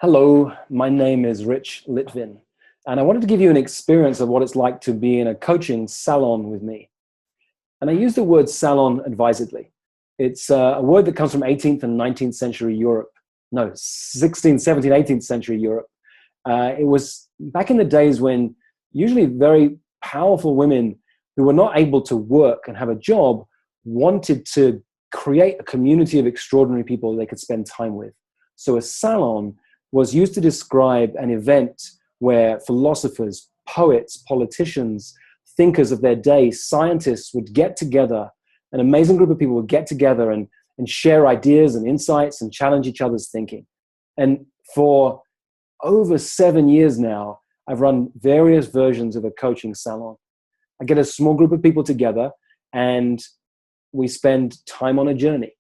Hello, my name is Rich Litvin, and I wanted to give you an experience of what it's like to be in a coaching salon with me. And I use the word salon advisedly. It's a word that comes from 18th and 19th century Europe. No, 16th, 17th, 18th century Europe. It was back in the days when usually very powerful women who were not able to work and have a job wanted to create a community of extraordinary people they could spend time with. So a salon was used to describe an event where philosophers, poets, politicians, thinkers of their day, scientists would get together. An amazing group of people would get together and share ideas and insights and challenge each other's thinking. And for over 7 years now, I've run various versions of a coaching salon. I get a small group of people together and we spend time on a journey.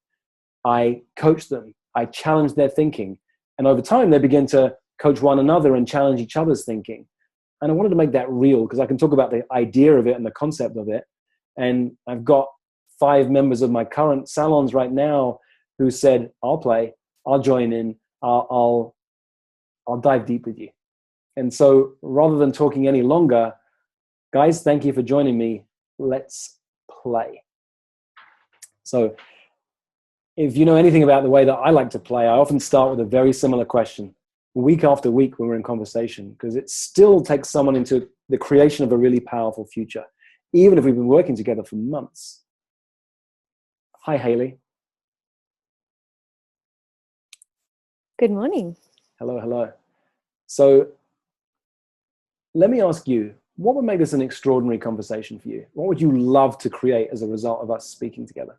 I coach them. I challenge their thinking. And over time, they begin to coach one another and challenge each other's thinking. And I wanted to make that real because I can talk about the idea of it and the concept of it. And I've got 5 members of my current salons right now who said, I'll play, I'll join in, I'll dive deep with you. And so rather than talking any longer, guys, thank you for joining me. Let's play. So if you know anything about the way that I like to play, I often start with a very similar question week after week when we're in conversation, because it still takes someone into the creation of a really powerful future, even if we've been working together for months. Hi, Haley. Good morning. Hello, hello. So let me ask you, what would make this an extraordinary conversation for you? What would you love to create as a result of us speaking together?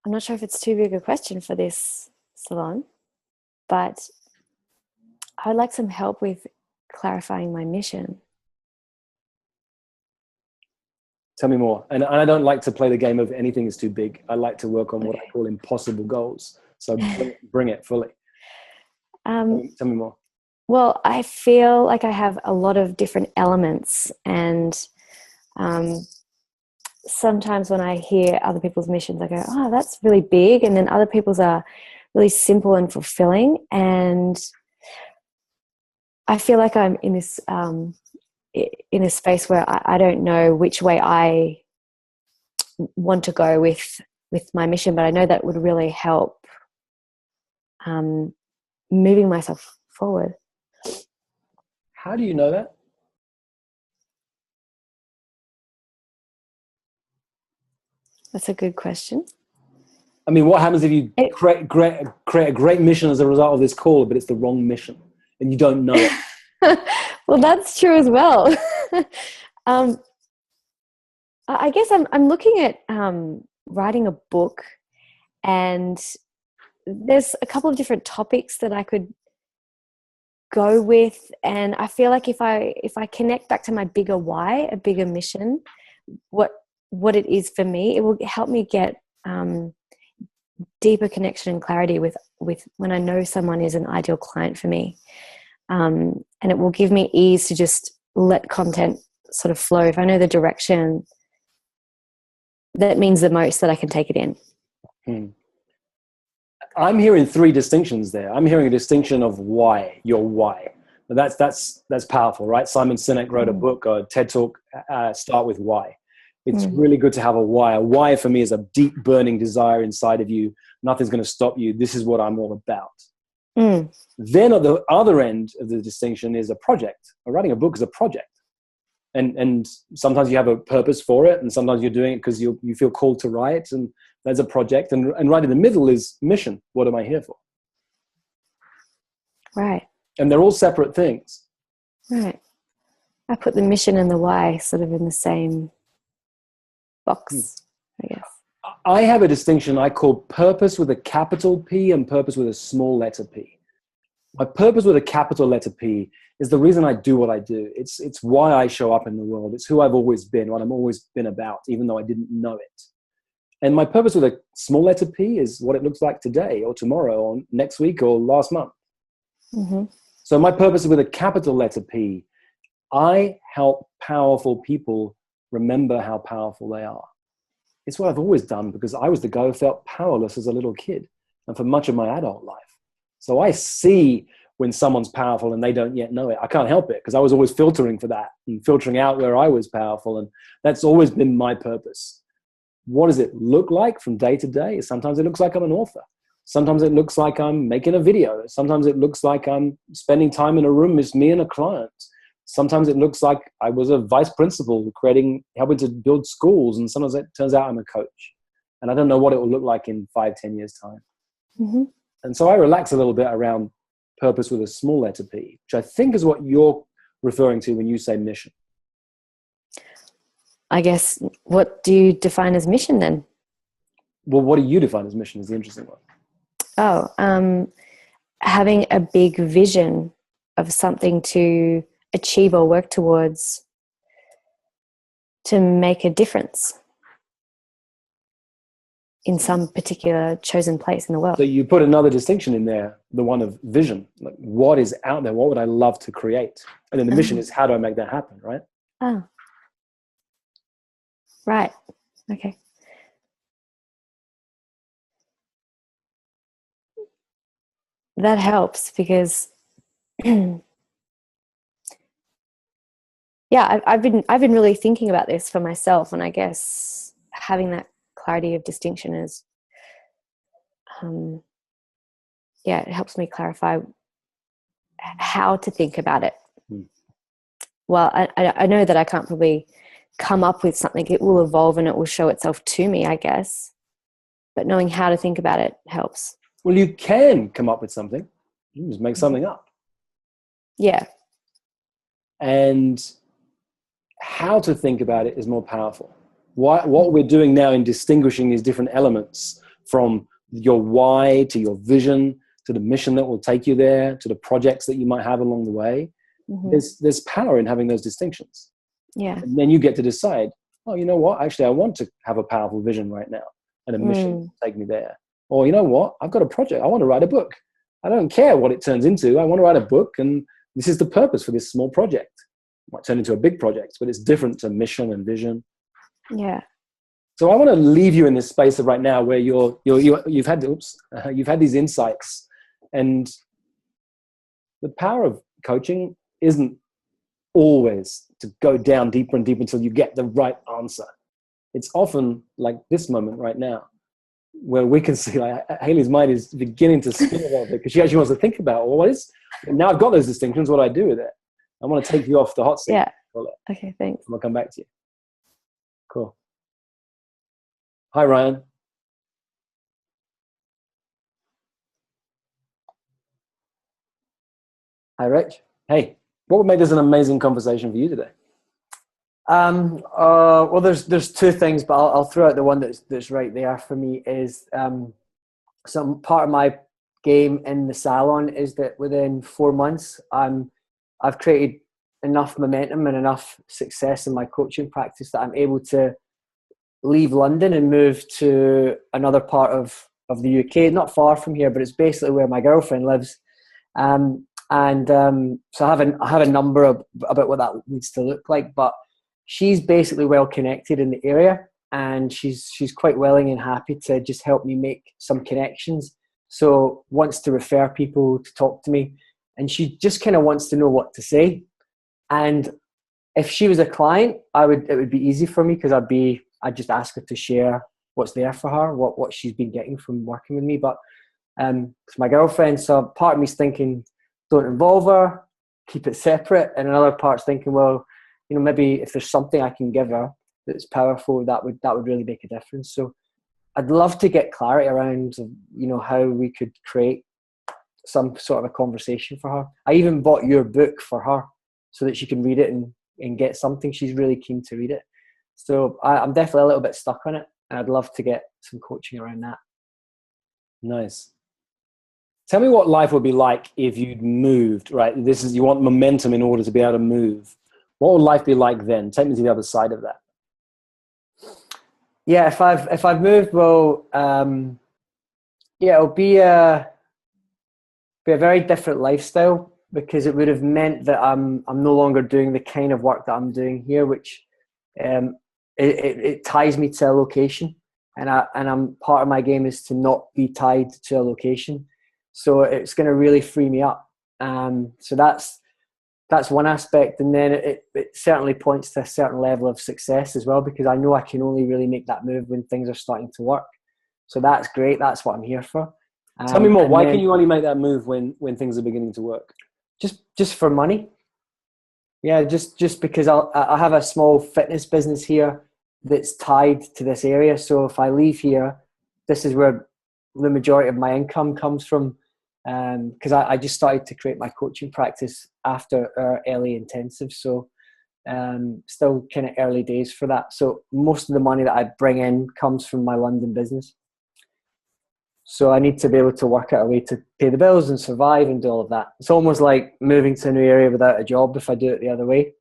I'm not sure if it's too big a question for this salon, but I would like some help with clarifying my mission. Tell me more. And I don't like to play the game of anything is too big. I like to work on what I call impossible goals. So bring it fully. Tell me more. Well, I feel like I have a lot of different elements, and sometimes when I hear other people's missions, I go, oh, that's really big. And then other people's are really simple and fulfilling. And I feel like I'm in this, in a space where I don't know which way I want to go with my mission, but I know that would really help moving myself forward. How do you know that? That's a good question. I mean, what happens if you create a great mission as a result of this call, but it's the wrong mission and you don't know it? Well, that's true as well. I guess I'm looking at writing a book, and there's a couple of different topics that I could go with, and I feel like if I connect back to my bigger why, a bigger mission, what it is for me, it will help me get deeper connection and clarity with when I know someone is an ideal client for me, and it will give me ease to just let content sort of flow. If I know the direction that means the most, that I can take it in. I'm hearing 3 distinctions there. I'm hearing a distinction of why, your why. That's powerful, right? Simon Sinek wrote a book, a TED Talk, Start With Why. It's really good to have a why. A why for me is a deep burning desire inside of you. Nothing's going to stop you. This is what I'm all about. Then at the other end of the distinction is a project. Writing a book is a project. And sometimes you have a purpose for it, and sometimes you're doing it because you feel called to write, and there's a project. And right in the middle is mission. What am I here for? Right. And they're all separate things. Right. I put the mission and the why sort of in the same box, I guess. I have a distinction I call purpose with a capital P and purpose with a small letter P. My purpose with a capital letter P is the reason I do what I do. It's why I show up in the world. It's who I've always been, what I've always been about, even though I didn't know it. And my purpose with a small letter P is what it looks like today or tomorrow or next week or last month. So my purpose with a capital letter P, I help powerful people remember how powerful they are. it's what I've always done because I was the guy who felt powerless as a little kid and for much of my adult life. So I see when someone's powerful and they don't yet know it. I can't help it because I was always filtering for that and filtering out where I was powerful. And that's always been my purpose. What does it look like from day to day? Sometimes it looks like I'm an author. Sometimes it looks like I'm making a video. Sometimes it looks like I'm spending time in a room with me and a client. Sometimes it looks like I was a vice principal helping to build schools. And sometimes it turns out I'm a coach. And I don't know what it will look like in 5-10 years' time. Mm-hmm. And so I relax a little bit around purpose with a small letter P, which I think is what you're referring to when you say mission. I guess, what do you define as mission then? Well, what do you define as mission is the interesting one. Oh, having a big vision of something to achieve or work towards to make a difference in some particular chosen place in the world. So you put another distinction in there, the one of vision. Like, what is out there? What would I love to create? And then the mission is, how do I make that happen, right? Oh. Right. Okay. That helps because yeah, I've been really thinking about this for myself, and I guess having that clarity of distinction is it helps me clarify how to think about it. Well, I know that I can't probably come up with something. It will evolve and it will show itself to me, I guess. But knowing how to think about it helps. Well, you can come up with something. You can just make something up. Yeah. And how to think about it is more powerful. What we're doing now in distinguishing these different elements, from your why to your vision to the mission that will take you there to the projects that you might have along the way, there's power in having those distinctions. Yeah. And then you get to decide, oh, you know what? Actually, I want to have a powerful vision right now and a mission to take me there. Or, you know what? I've got a project. I want to write a book. I don't care what it turns into. I want to write a book, and this is the purpose for this small project. It might turn into a big project, but it's different to mission and vision. Yeah. So I want to leave you in this space of right now where you've had these insights, and the power of coaching isn't always to go down deeper and deeper until you get the right answer. It's often like this moment right now, where we can see like Haley's mind is beginning to spin a little bit because she actually wants to think about, well, now I've got those distinctions, what do I do with it? I want to take you off the hot seat. Yeah. Okay, thanks. I'll come back to you. Cool. Hi, Ryan. Hi, Rich. Hey, what would make this an amazing conversation for you today? Well, there's two things, but I'll throw out the one that's right there for me is some part of my game in the salon is that within 4 months I've created enough momentum and enough success in my coaching practice that I'm able to leave London and move to another part of the UK, not far from here, but it's basically where my girlfriend lives. So I have a number about what that needs to look like, but she's basically well connected in the area, and she's quite willing and happy to just help me make some connections. So wants to refer people to talk to me, and she just kind of wants to know what to say. And if she was a client, it would be easy for me because I'd just ask her to share what's there for her, what she's been getting from working with me. But it's my girlfriend, so part of me's thinking, don't involve her, keep it separate, and another part's thinking, well, you know, maybe if there's something I can give her that's powerful, that would really make a difference. So I'd love to get clarity around, you know, how we could create some sort of a conversation for her. I even bought your book for her so that she can read it and get something. She's really keen to read it. So I'm definitely a little bit stuck on it, and I'd love to get some coaching around that. Nice. Tell me what life would be like if you'd moved, right? You want momentum in order to be able to move. What would life be like then? Take me to the other side of that. Yeah, if I've moved, well, it'll be a very different lifestyle, because it would have meant that I'm no longer doing the kind of work that I'm doing here, which it ties me to a location. and I'm part of my game is to not be tied to a location. So it's going to really free me up. So that's one aspect, and then it certainly points to a certain level of success as well, because I know I can only really make that move when things are starting to work. So that's great. That's what I'm here for. Tell me more. Why can you only make that move when things are beginning to work? Just for money. Yeah, just because I have a small fitness business here that's tied to this area. So if I leave here, this is where the majority of my income comes from. Because I just started to create my coaching practice after our early intensive. So still kind of early days for that. So most of the money that I bring in comes from my London business. So I need to be able to work out a way to pay the bills and survive and do all of that. It's almost like moving to a new area without a job if I do it the other way.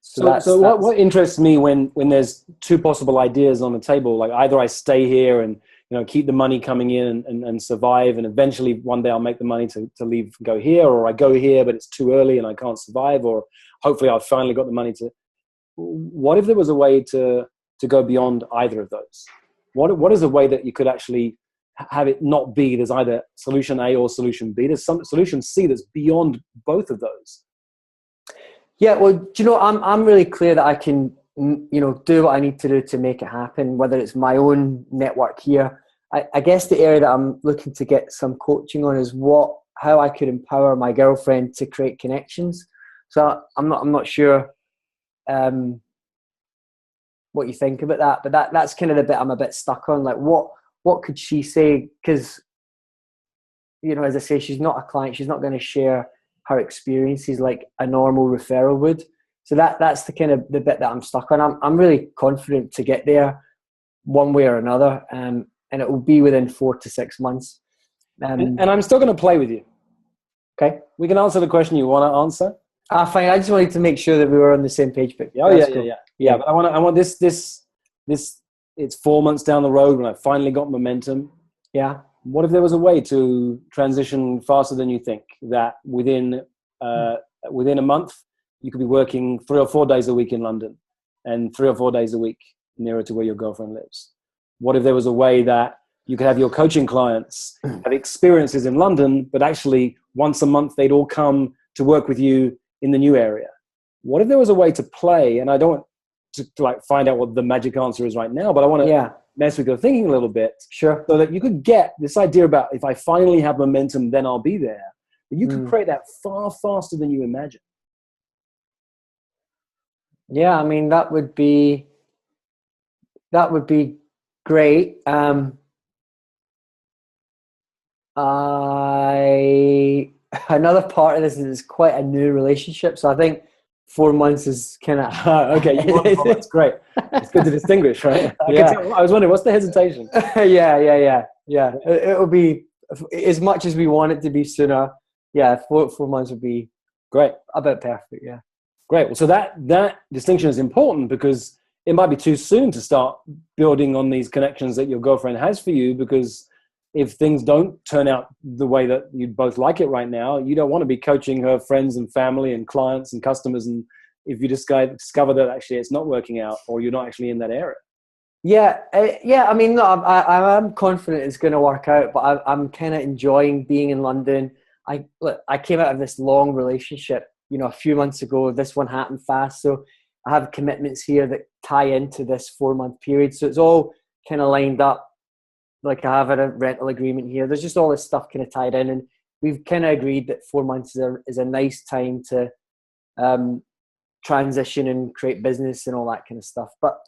So what interests me when there's two possible ideas on the table, like either I stay here and keep the money coming in and survive, and eventually one day I'll make the money to leave and go here, or I go here but it's too early and I can't survive, or hopefully I've finally got the money to. What if there was a way to go beyond either of those? What is a way that you could actually have it not be there's either solution A or solution B? There's some solution C that's beyond both of those. Yeah, well, I'm really clear that I can, do what I need to do to make it happen, whether it's my own network here. I guess the area that I'm looking to get some coaching on is how I could empower my girlfriend to create connections. So I'm not sure what you think about that, but that's kind of the bit I'm a bit stuck on. Like, what could she say? Because, as I say, she's not a client. She's not going to share her experiences like a normal referral would. So that's the kind of the bit that I'm stuck on. I'm really confident to get there one way or another, and it will be within 4 to 6 months. And I'm still going to play with you. Okay, we can answer the question you want to answer. Fine. I just wanted to make sure that we were on the same page. But Yeah. But I want this. It's 4 months down the road when I finally got momentum. Yeah. What if there was a way to transition faster than you think? That within a month you could be working 3 or 4 days a week in London, and 3 or 4 days a week nearer to where your girlfriend lives. What if there was a way that you could have your coaching clients have experiences in London, but actually once a month they'd all come to work with you in the new area? What if there was a way to play? And I don't want to find out what the magic answer is right now, but I want to mess with your thinking a little bit. Sure. So that you could get this idea about, if I finally have momentum, then I'll be there. But you could create that far faster than you imagine. Yeah, I mean, that would be great. Another part of this is quite a new relationship, so I think 4 months is kind of okay. That's great. It's good to distinguish, right? I was wondering, what's the hesitation? Yeah. It'll be, as much as we want it to be sooner. Yeah, 4 months would be great. About perfect. Yeah. Great. Well, so that distinction is important, because it might be too soon to start building on these connections that your girlfriend has for you, because if things don't turn out the way that you both like it right now, you don't want to be coaching her friends and family and clients and customers. And if you discover that actually it's not working out, or you're not actually in that area. Yeah. I mean, no, I'm confident it's going to work out, but I'm kind of enjoying being in London. I came out of this long relationship, a few months ago. This one happened fast. So I have commitments here that tie into this 4 month period. So it's all kind of lined up. Like, I have a rental agreement here. There's just all this stuff kind of tied in, and we've kind of agreed that 4 months is a nice time to transition and create business and all that kind of stuff. But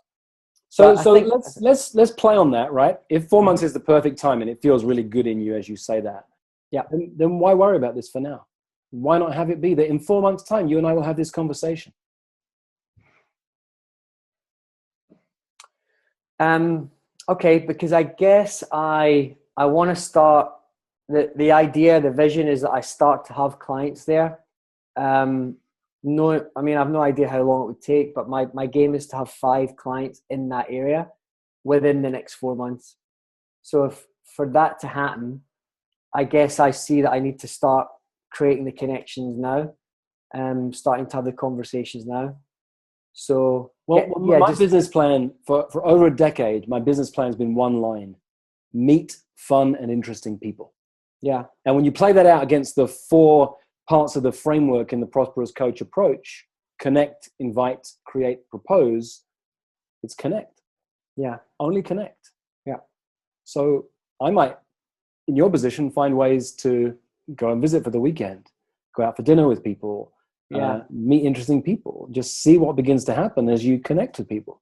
let's play on that, right? If 4 months is the perfect time and it feels really good in you as you say that, then why worry about this for now? Why not have it be that in 4 months' time you and I will have this conversation? Okay, because I guess I want to start, the idea, the vision is that I start to have clients there. No, I mean, I have no idea how long it would take, but my game is to have 5 clients in that area within the next 4 months. So if for that to happen, I guess I see that I need to start creating the connections now, starting to have the conversations now. So Well, Yeah, my business plan for over a decade, my business plan has been one line: meet fun and interesting people. Yeah. And when you play that out against the 4 parts of the framework in the Prosperous Coach approach, connect, invite, create, propose, it's connect. Yeah. Only connect. Yeah. So I might, in your position, find ways to go and visit for the weekend, go out for dinner with people, meet interesting people, just see what begins to happen as you connect with people.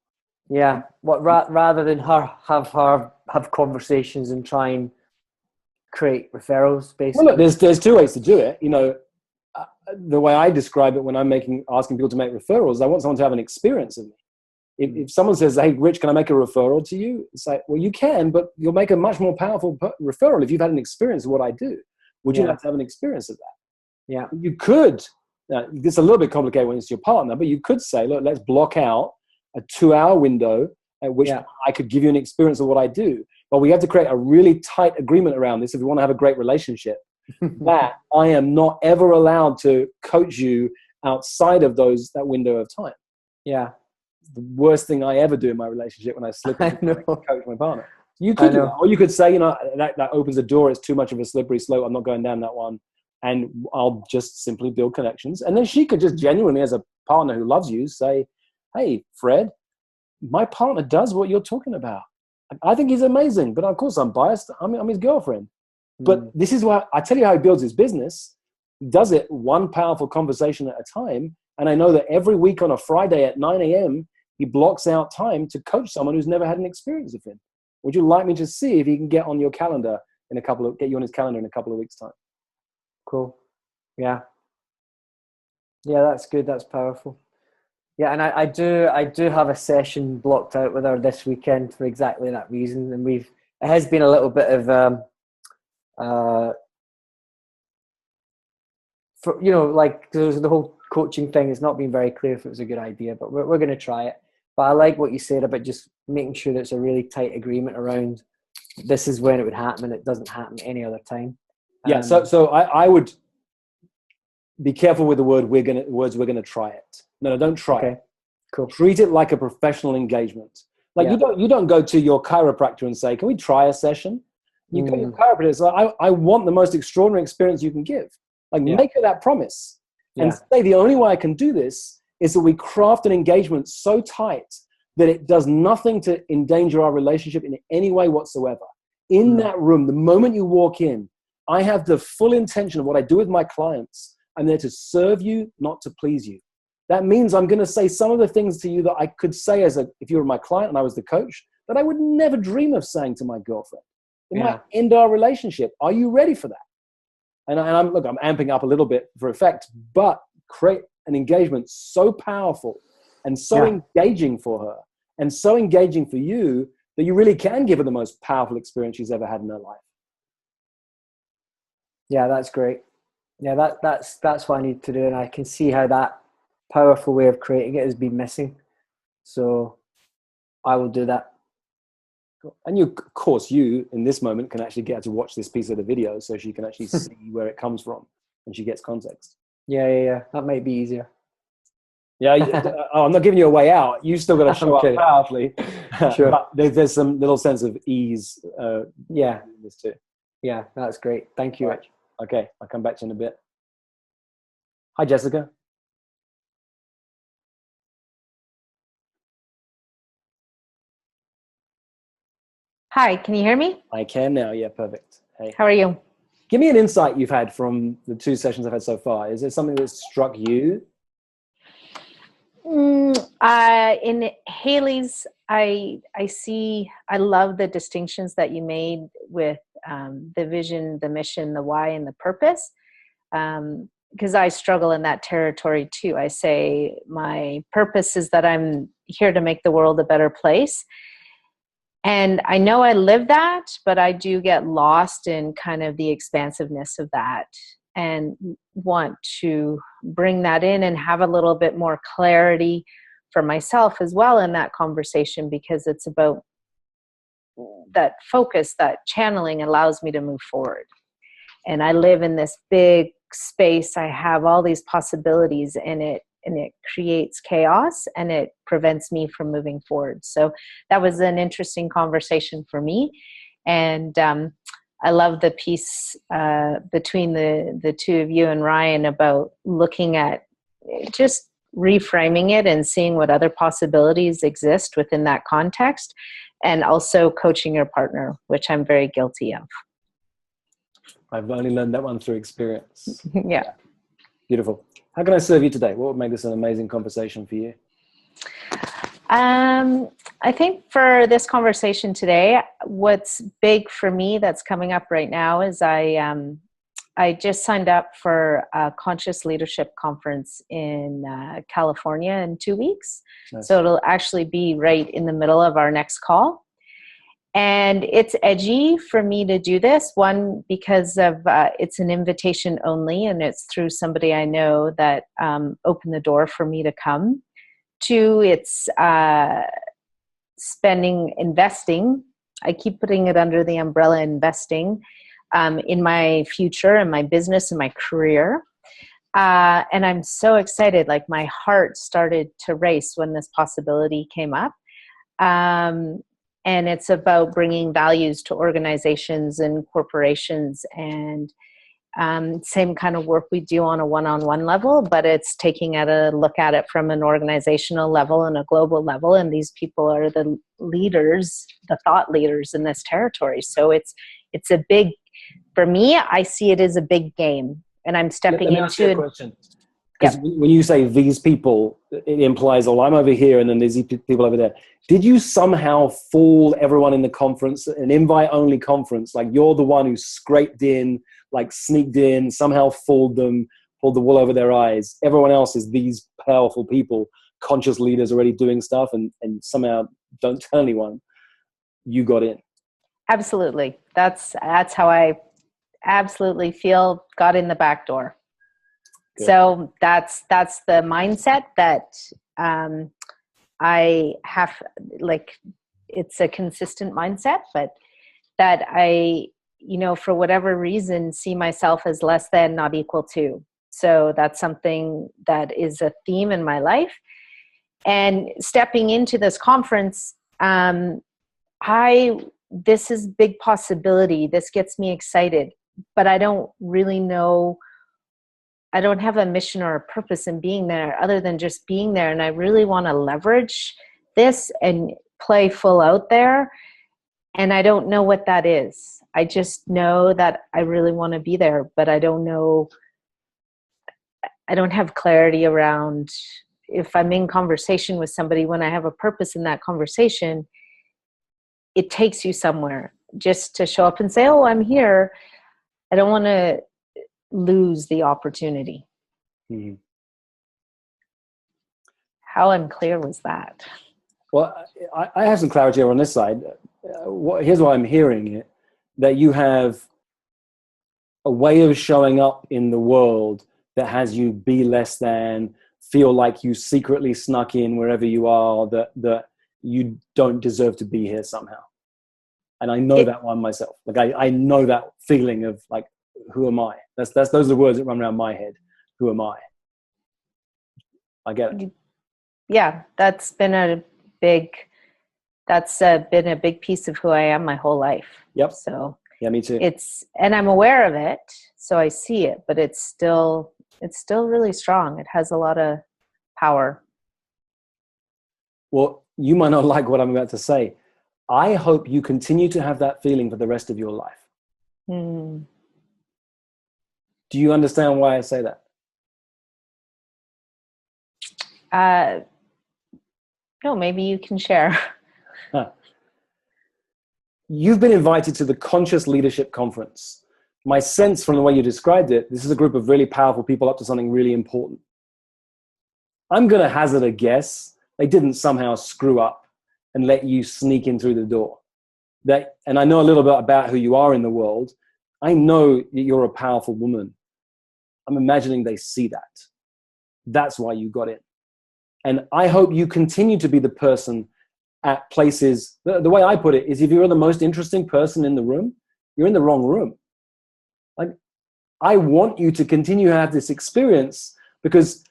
Yeah. What rather than have conversations and try and create referrals, basically. Well, look, there's 2 ways to do it. The way I describe it when I'm asking people to make referrals, I want someone to have an experience of me. If someone says, "Hey, Rich, can I make a referral to you?" It's like, well, you can, but you'll make a much more powerful referral if you've had an experience of what I do. Would you like to have an experience of that? Yeah. You could. It's a little bit complicated when it's your partner, but you could say, "Look, let's block out a 2-hour window at which I could give you an experience of what I do." But we have to create a really tight agreement around this if we want to have a great relationship. That I am not ever allowed to coach you outside of that window of time. Yeah. The worst thing I ever do in my relationship when I slip into coach my partner. You could do that. Or you could say, that opens a door. It's too much of a slippery slope. I'm not going down that one. And I'll just simply build connections. And then she could just genuinely, as a partner who loves you, say, "Hey, Fred, my partner does what you're talking about. I think he's amazing, but of course I'm biased. I'm his girlfriend. But this is why I tell you how he builds his business. He does it one powerful conversation at a time. And I know that every week on a Friday at 9 a.m., he blocks out time to coach someone who's never had an experience with him. Would you like me to see if he can get on your calendar get you on his calendar in a couple of weeks' time?" Cool. Yeah. Yeah, that's good. That's powerful. Yeah, and I do have a session blocked out with her this weekend for exactly that reason. And it has been a little bit of there's the whole coaching thing. It's not been very clear if it was a good idea, but we're going to try it. But I like what you said about just making sure that it's a really tight agreement around this is when it would happen and it doesn't happen any other time. Yeah. So I would be careful with the words we're gonna try it. No, don't try it. Cool. Treat it like a professional engagement. Like you don't go to your chiropractor and say, "Can we try a session?" You go to your chiropractor. It's like, I want the most extraordinary experience you can give. Like make her that promise and say, the only way I can do this is that we craft an engagement so tight that it does nothing to endanger our relationship in any way whatsoever. In that room, the moment you walk in, I have the full intention of what I do with my clients. I'm there to serve you, not to please you. That means I'm going to say some of the things to you that I could say if you were my client and I was the coach, that I would never dream of saying to my girlfriend. It might end our relationship. Are you ready for that? And I'm amping up a little bit for effect, but create an engagement so powerful and so engaging for her and so engaging for you that you really can give her the most powerful experience she's ever had in her life. Yeah, that's great. Yeah, that's what I need to do, and I can see how that powerful way of creating it has been missing. So I will do that. And of course, you in this moment can actually get to watch this piece of the video so she can actually see where it comes from and she gets context. Yeah. That might be easier. Yeah. I'm not giving you a way out. You still got to show up powerfully. Sure. But there's some little sense of ease. In this too. Yeah, that's great. Thank you, Rich. Okay, I'll come back to you in a bit. Hi, Jessica. Hi, can you hear me? I can now. Yeah, perfect. Hey. How are you? Give me an insight you've had from the 2 sessions I've had so far. Is there something that struck you? In Haley's, I love the distinctions that you made with the vision, the mission, the why, and the purpose. Because I struggle in that territory too. I say my purpose is that I'm here to make the world a better place. And I know I live that, but I do get lost in kind of the expansiveness of that and want to bring that in and have a little bit more clarity for myself as well in that conversation, because it's about that focus, that channeling allows me to move forward. And I live in this big space. I have all these possibilities, and and it creates chaos, and it prevents me from moving forward. So that was an interesting conversation for me. And I love the piece between the two of you and Ryan about looking at just reframing it and seeing what other possibilities exist within that context, and also coaching your partner, which I'm very guilty of. I've only learned that one through experience. Yeah. Beautiful. How can I serve you today? What would make this an amazing conversation for you? I think for this conversation today, what's big for me that's coming up right now is I just signed up for a conscious leadership conference in California in 2 weeks. Nice. So it'll actually be right in the middle of our next call. And it's edgy for me to do this. One, because of it's an invitation only, and it's through somebody I know that opened the door for me to come. Two, it's investing. I keep putting it under the umbrella investing in my future and my business and my career. And I'm so excited. Like, my heart started to race when this possibility came up. And it's about bringing values to organizations and corporations, and same kind of work we do on a one-on-one level, but it's taking a look at it from an organizational level and a global level. And these people are the leaders, the thought leaders in this territory. So it's a big, for me, I see it as a big game, and I'm stepping into it. Let me ask you a question. Because when you say these people, it implies, oh, I'm over here and then there's people over there. Did you somehow fool everyone in the conference, an invite-only conference? Like, you're the one who scraped in, like sneaked in, somehow fooled them, pulled the wool over their eyes. Everyone else is these powerful people, conscious leaders already doing stuff, and somehow don't tell anyone. You got in. Absolutely. That's how I absolutely feel, got in the back door. Good. So that's the mindset that I have, like, it's a consistent mindset, but that I, for whatever reason, see myself as less than, not equal to. So that's something that is a theme in my life. And stepping into this conference, this is big possibility. This gets me excited, but I don't really know. I don't have a mission or a purpose in being there other than just being there. And I really want to leverage this and play full out there. And I don't know what that is. I just know that I really want to be there, but I don't know. I don't have clarity around if I'm in conversation with somebody, when I have a purpose in that conversation, it takes you somewhere. Just to show up and say, oh, I'm here. I don't want to lose the opportunity. Mm-hmm. How unclear was that? Well, I have some clarity on this side. Here's what I'm hearing, that you have a way of showing up in the world that has you be less than, feel like you secretly snuck in wherever you are, that you don't deserve to be here somehow. And I know that one myself. Like, I know that feeling of, like, who am I? Those are the words that run around my head. Who am I? I get it. Yeah, that's been a big piece of who I am my whole life. Yep. So yeah, me too. And I'm aware of it, so I see it, but it's still really strong. It has a lot of power. Well, you might not like what I'm about to say. I hope you continue to have that feeling for the rest of your life. Mm. Do you understand why I say that? No, maybe you can share. You've been invited to the Conscious Leadership Conference. My sense from the way you described it, this is a group of really powerful people up to something really important. I'm going to hazard a guess. They didn't somehow screw up and let you sneak in through the door. And I know a little bit about who you are in the world. I know that you're a powerful woman. I'm imagining they see that. That's why you got in. And I hope you continue to be the person at places. The way I put it is, if you're the most interesting person in the room, you're in the wrong room. Like, I want you to continue to have this experience, because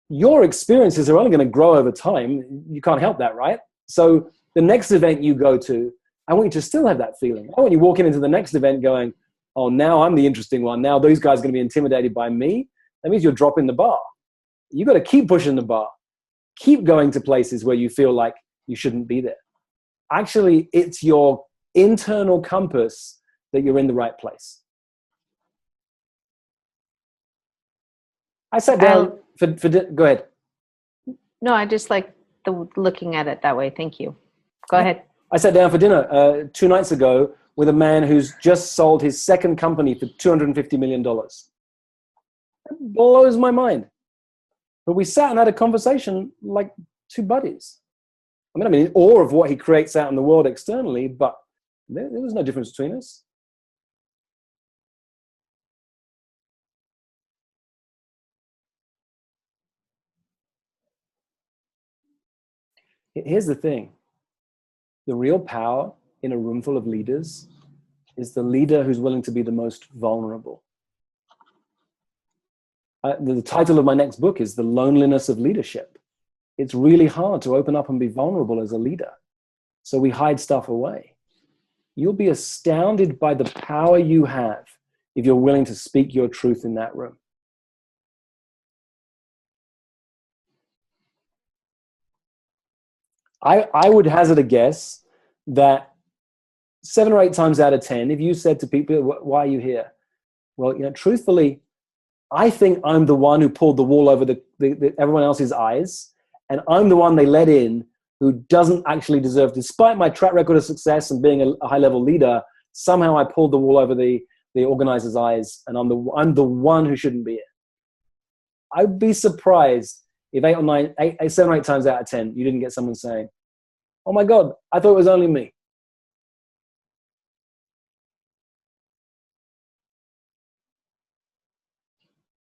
your experiences are only going to grow over time. You can't help that, right? So the next event you go to, I want you to still have that feeling. I want you walking into the next event going, oh, now I'm the interesting one. Now those guys are going to be intimidated by me. That means you're dropping the bar. You got to keep pushing the bar. Keep going to places where you feel like you shouldn't be there. Actually, it's your internal compass that you're in the right place. I sat down go ahead. No, I just like looking at it that way. Thank you. Go ahead. I sat down for dinner 2 nights ago with a man who's just sold his second company for $250 million. That blows my mind. But we sat and had a conversation like two buddies. I'm in awe of what he creates out in the world externally, but there was no difference between us. Here's the thing. The real power in a room full of leaders is the leader who's willing to be the most vulnerable. The title of my next book is The Loneliness of Leadership. It's really hard to open up and be vulnerable as a leader. So we hide stuff away. You'll be astounded by the power you have if you're willing to speak your truth in that room. I would hazard a guess that 7 or 8 times out of 10, if you said to people, why are you here? Well, truthfully, I think I'm the one who pulled the wool over everyone else's eyes, and I'm the one they let in who doesn't actually deserve, despite my track record of success and being a high-level leader, somehow I pulled the wool over the organizer's eyes, and I'm the one who shouldn't be here. I'd be surprised if 7 or 8 times out of 10, you didn't get someone saying, oh my God, I thought it was only me.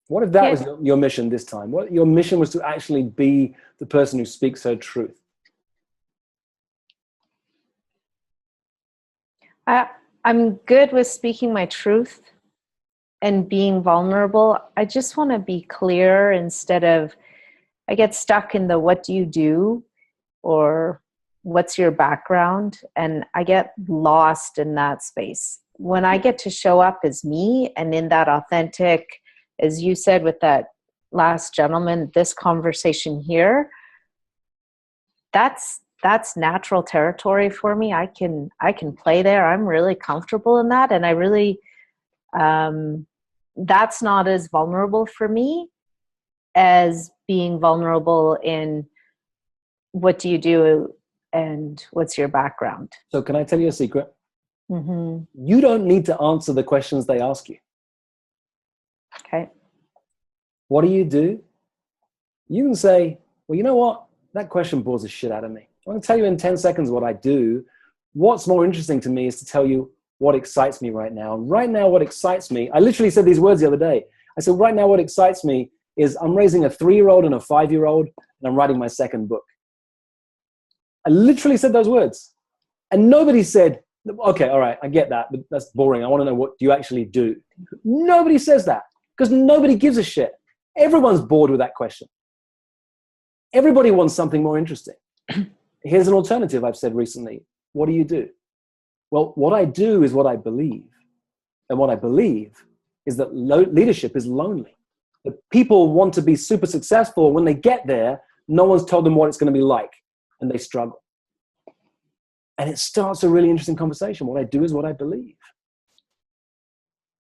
What if that was your mission this time? What your mission was to actually be the person who speaks her truth? I'm good with speaking my truth and being vulnerable. I just want to be clear instead of, I get stuck in the what do you do or what's your background, and I get lost in that space. When I get to show up as me and in that authentic, as you said with that last gentleman, this conversation here, that's natural territory for me. I can play there. I'm really comfortable in that. And I really, that's not as vulnerable for me as being vulnerable in what do you do and what's your background. So can I tell you a secret? Mm-hmm. You don't need to answer the questions they ask you. Okay. What do? You can say, well, you know what? That question bores the shit out of me. I'm going to tell you in 10 seconds what I do. What's more interesting to me is to tell you what excites me right now. Right now, what excites me, I literally said these words the other day. I said, right now, what excites me is I'm raising a 3-year-old and a 5-year-old, and I'm writing my second book. I literally said those words. And nobody said, okay, all right, I get that, but that's boring. I want to know, what do you actually do? Nobody says that because nobody gives a shit. Everyone's bored with that question. Everybody wants something more interesting. Here's an alternative I've said recently. What do you do? Well, what I do is what I believe. And what I believe is that leadership is lonely. That people want to be super successful. When they get there, no one's told them what it's going to be like, and they struggle. And it starts a really interesting conversation. What I do is what I believe.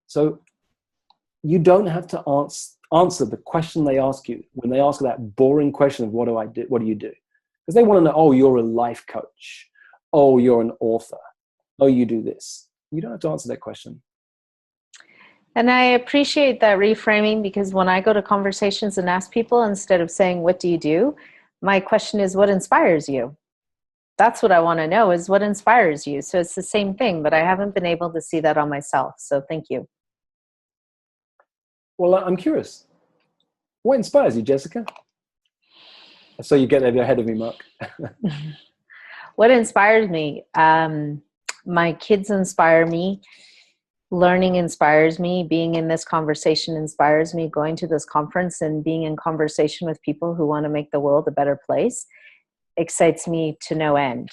So you don't have to answer the question they ask you when they ask that boring question of what do I do? What do you do? Because they want to know, oh, you're a life coach. Oh, you're an author. Oh, you do this. You don't have to answer that question. And I appreciate that reframing, because when I go to conversations and ask people, instead of saying, what do you do? My question is, what inspires you? That's what I want to know, is what inspires you. So it's the same thing, but I haven't been able to see that on myself. So thank you. Well, I'm curious. What inspires you, Jessica? So you get there ahead of me, Mark. What inspires me? My kids inspire me. learning inspires me. Being in this conversation inspires me. Going to this conference and being in conversation with people who want to make the world a better place excites me to no end.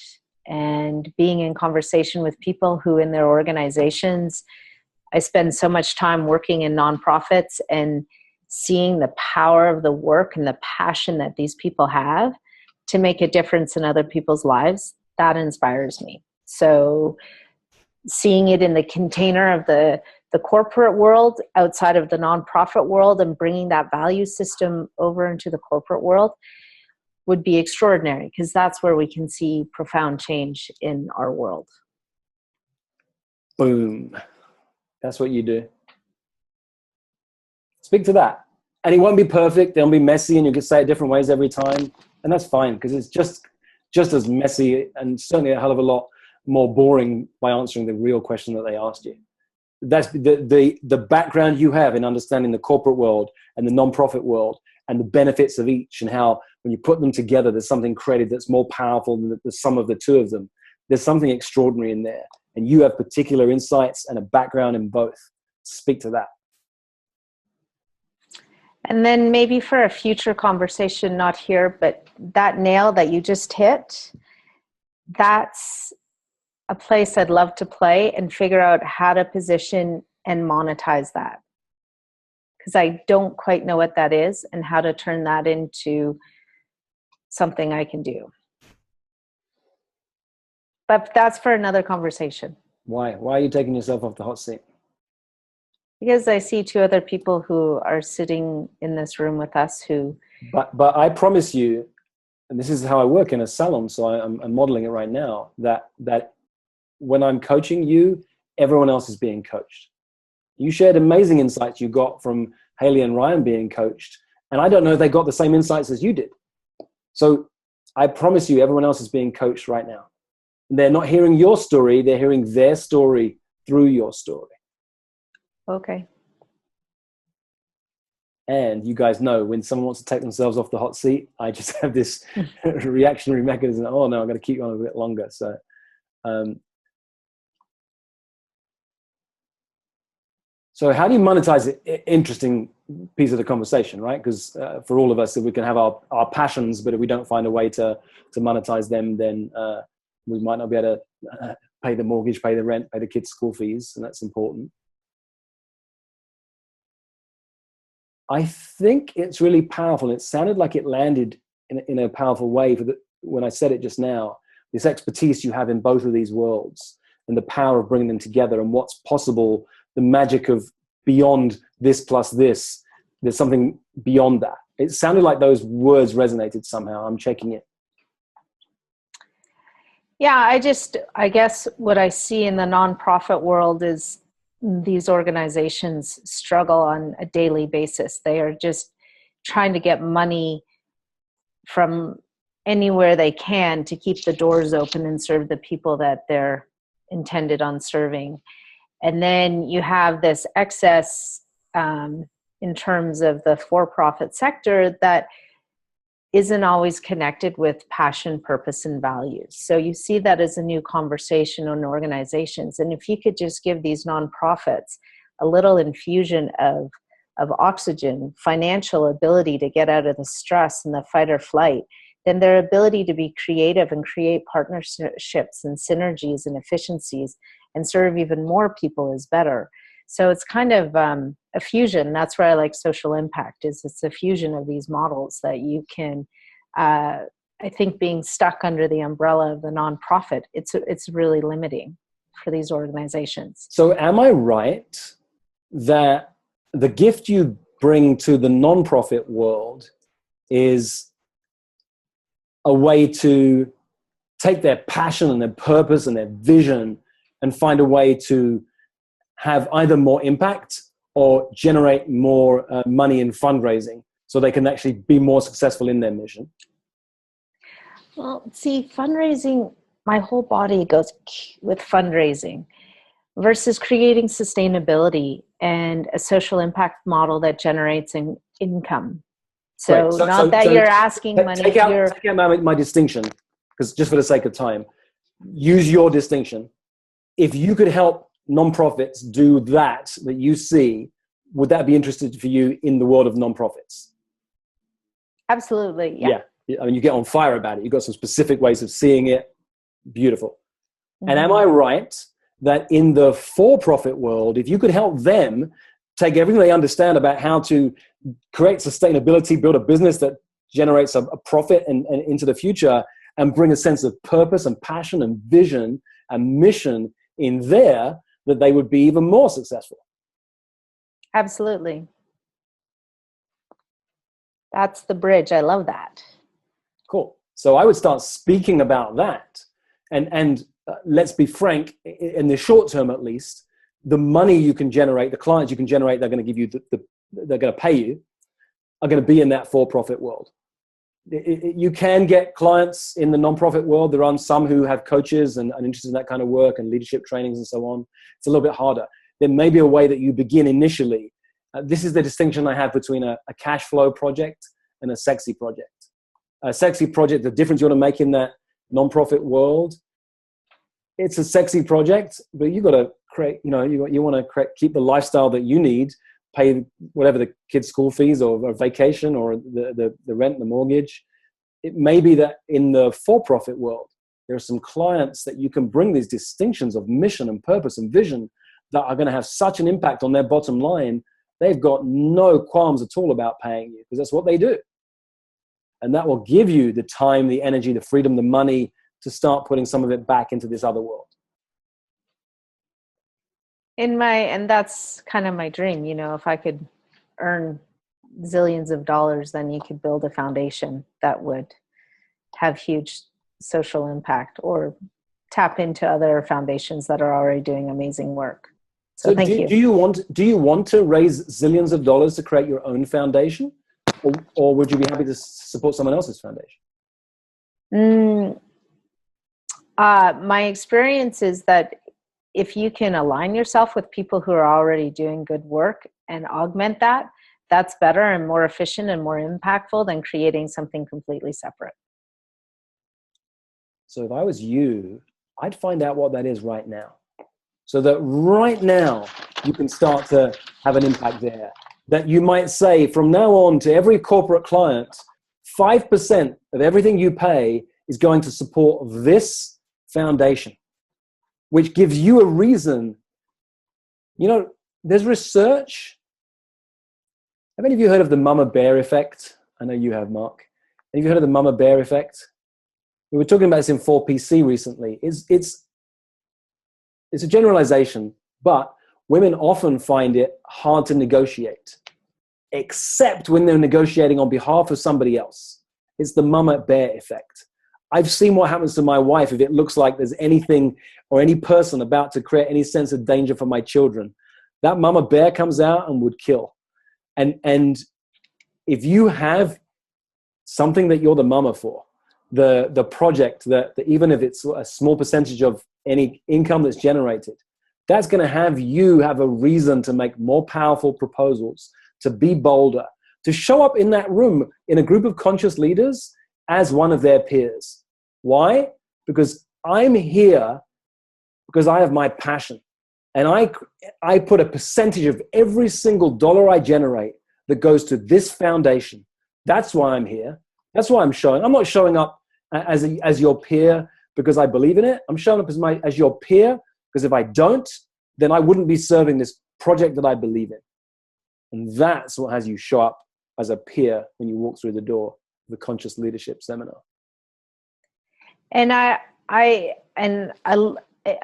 And being in conversation with people who in their organizations, I spend so much time working in nonprofits and seeing the power of the work and the passion that these people have to make a difference in other people's lives, that inspires me. So seeing it in the container of the corporate world outside of the nonprofit world and bringing that value system over into the corporate world would be extraordinary, because that's where we can see profound change in our world. Boom. That's what you do. Speak to that. And it won't be perfect. It'll be messy and you can say it different ways every time. And that's fine, because it's just as messy and certainly a hell of a lot more boring by answering the real question that they asked you. That's the background you have in understanding the corporate world and the nonprofit world and the benefits of each, and how when you put them together, there's something created that's more powerful than the sum of the two of them. There's something extraordinary in there. And you have particular insights and a background in both. Speak to that. And then maybe for a future conversation, not here, but that nail that you just hit, that's a place I'd love to play and figure out how to position and monetize that. Because I don't quite know what that is and how to turn that into something I can do. But that's for another conversation. Why? Why are you taking yourself off the hot seat? Because I see two other people who are sitting in this room with us who... But I promise you, and this is how I work in a salon, so I'm modeling it right now, that when I'm coaching you, everyone else is being coached. You shared amazing insights you got from Haley and Ryan being coached, and I don't know if they got the same insights as you did. So I promise you, everyone else is being coached right now. They're not hearing your story, they're hearing their story through your story. Okay. And you guys know when someone wants to take themselves off the hot seat, I just have this reactionary mechanism. Oh no, I'm going to keep on a bit longer. So, so how do you monetize it? Interesting piece of the conversation, right? Because for all of us, if we can have our passions, but if we don't find a way to monetize them, then we might not be able to pay the mortgage, pay the rent, pay the kids' school fees, and that's important. I think it's really powerful. It sounded like it landed in a powerful way when I said it just now. This expertise you have in both of these worlds and the power of bringing them together and what's possible, the magic of beyond this plus this. There's something beyond that. It sounded like those words resonated somehow. I'm checking it. Yeah, I guess what I see in the nonprofit world is these organizations struggle on a daily basis. They are just trying to get money from anywhere they can to keep the doors open and serve the people that they're intended on serving. And then you have this excess in terms of the for-profit sector that isn't always connected with passion, purpose, and values. So you see that as a new conversation in organizations. And if you could just give these nonprofits a little infusion of oxygen, financial ability to get out of the stress and the fight or flight, then their ability to be creative and create partnerships and synergies and efficiencies and serve even more people is better. So it's kind of a fusion. That's where I like social impact, is it's a fusion of these models that you can, I think being stuck under the umbrella of the nonprofit, it's really limiting for these organizations. So am I right that the gift you bring to the nonprofit world is a way to take their passion and their purpose and their vision and find a way to have either more impact or generate more money in fundraising so they can actually be more successful in their mission? Well, see, fundraising, my whole body goes with fundraising versus creating sustainability and a social impact model that generates income. So, you're asking money. Take out my distinction, because just for the sake of time, use your distinction. If you could help nonprofits do that you see, would that be interesting for you in the world of nonprofits? Absolutely. Yeah. I mean, you get on fire about it. You've got some specific ways of seeing it. Beautiful. Mm-hmm. And am I right that in the for-profit world, if you could help them take everything they understand about how to create sustainability, build a business that generates a profit and into the future, and bring a sense of purpose and passion and vision and mission in there, that they would be even more successful? Absolutely. That's the bridge. I love that. Cool. So I would start speaking about that. And let's be frank, in the short term at least, the money you can generate, the clients you can generate, they're going to give you, they're going to pay you, are going to be in that for-profit world. You can get clients in the nonprofit world. There are some who have coaches and are interested in that kind of work and leadership trainings and so on. It's a little bit harder. There may be a way that you begin initially. This is the distinction I have between a cash flow project and a sexy project. A sexy project, the difference you want to make in that nonprofit world, it's a sexy project, but you got to create, you want to keep the lifestyle that you need, pay whatever the kids' school fees or vacation or the rent, the mortgage. It may be that in the for-profit world, there are some clients that you can bring these distinctions of mission and purpose and vision that are going to have such an impact on their bottom line. They've got no qualms at all about paying you, because that's what they do. And that will give you the time, the energy, the freedom, the money to start putting some of it back into this other world. And that's kind of my dream, if I could earn zillions of dollars, then you could build a foundation that would have huge social impact, or tap into other foundations that are already doing amazing work. So thank you. Do you want to raise zillions of dollars to create your own foundation, or would you be happy to support someone else's foundation? My experience is that if you can align yourself with people who are already doing good work and augment that, that's better and more efficient and more impactful than creating something completely separate. So if I was you, I'd find out what that is right now, so that right now you can start to have an impact there. That you might say, from now on, to every corporate client, 5% of everything you pay is going to support this foundation, which gives you a reason. There's research. Have any of you heard of the mama bear effect? I know you have, Mark. Have you heard of the mama bear effect? We were talking about this in 4PC recently. It's a generalization, but women often find it hard to negotiate, except when they're negotiating on behalf of somebody else. It's the mama bear effect. I've seen what happens to my wife if it looks like there's anything or any person about to create any sense of danger for my children. That mama bear comes out and would kill. And if you have something that you're the mama for, the project that even if it's a small percentage of any income that's generated, that's going to have you have a reason to make more powerful proposals, to be bolder, to show up in that room in a group of conscious leaders as one of their peers. Why? Because I'm here because I have my passion. And I put a percentage of every single dollar I generate that goes to this foundation. That's why I'm here. That's why I'm showing. I'm not showing up as your peer because I believe in it. I'm showing up as your peer because if I don't, then I wouldn't be serving this project that I believe in. And that's what has you show up as a peer when you walk through the door of the Conscious Leadership Seminar. And I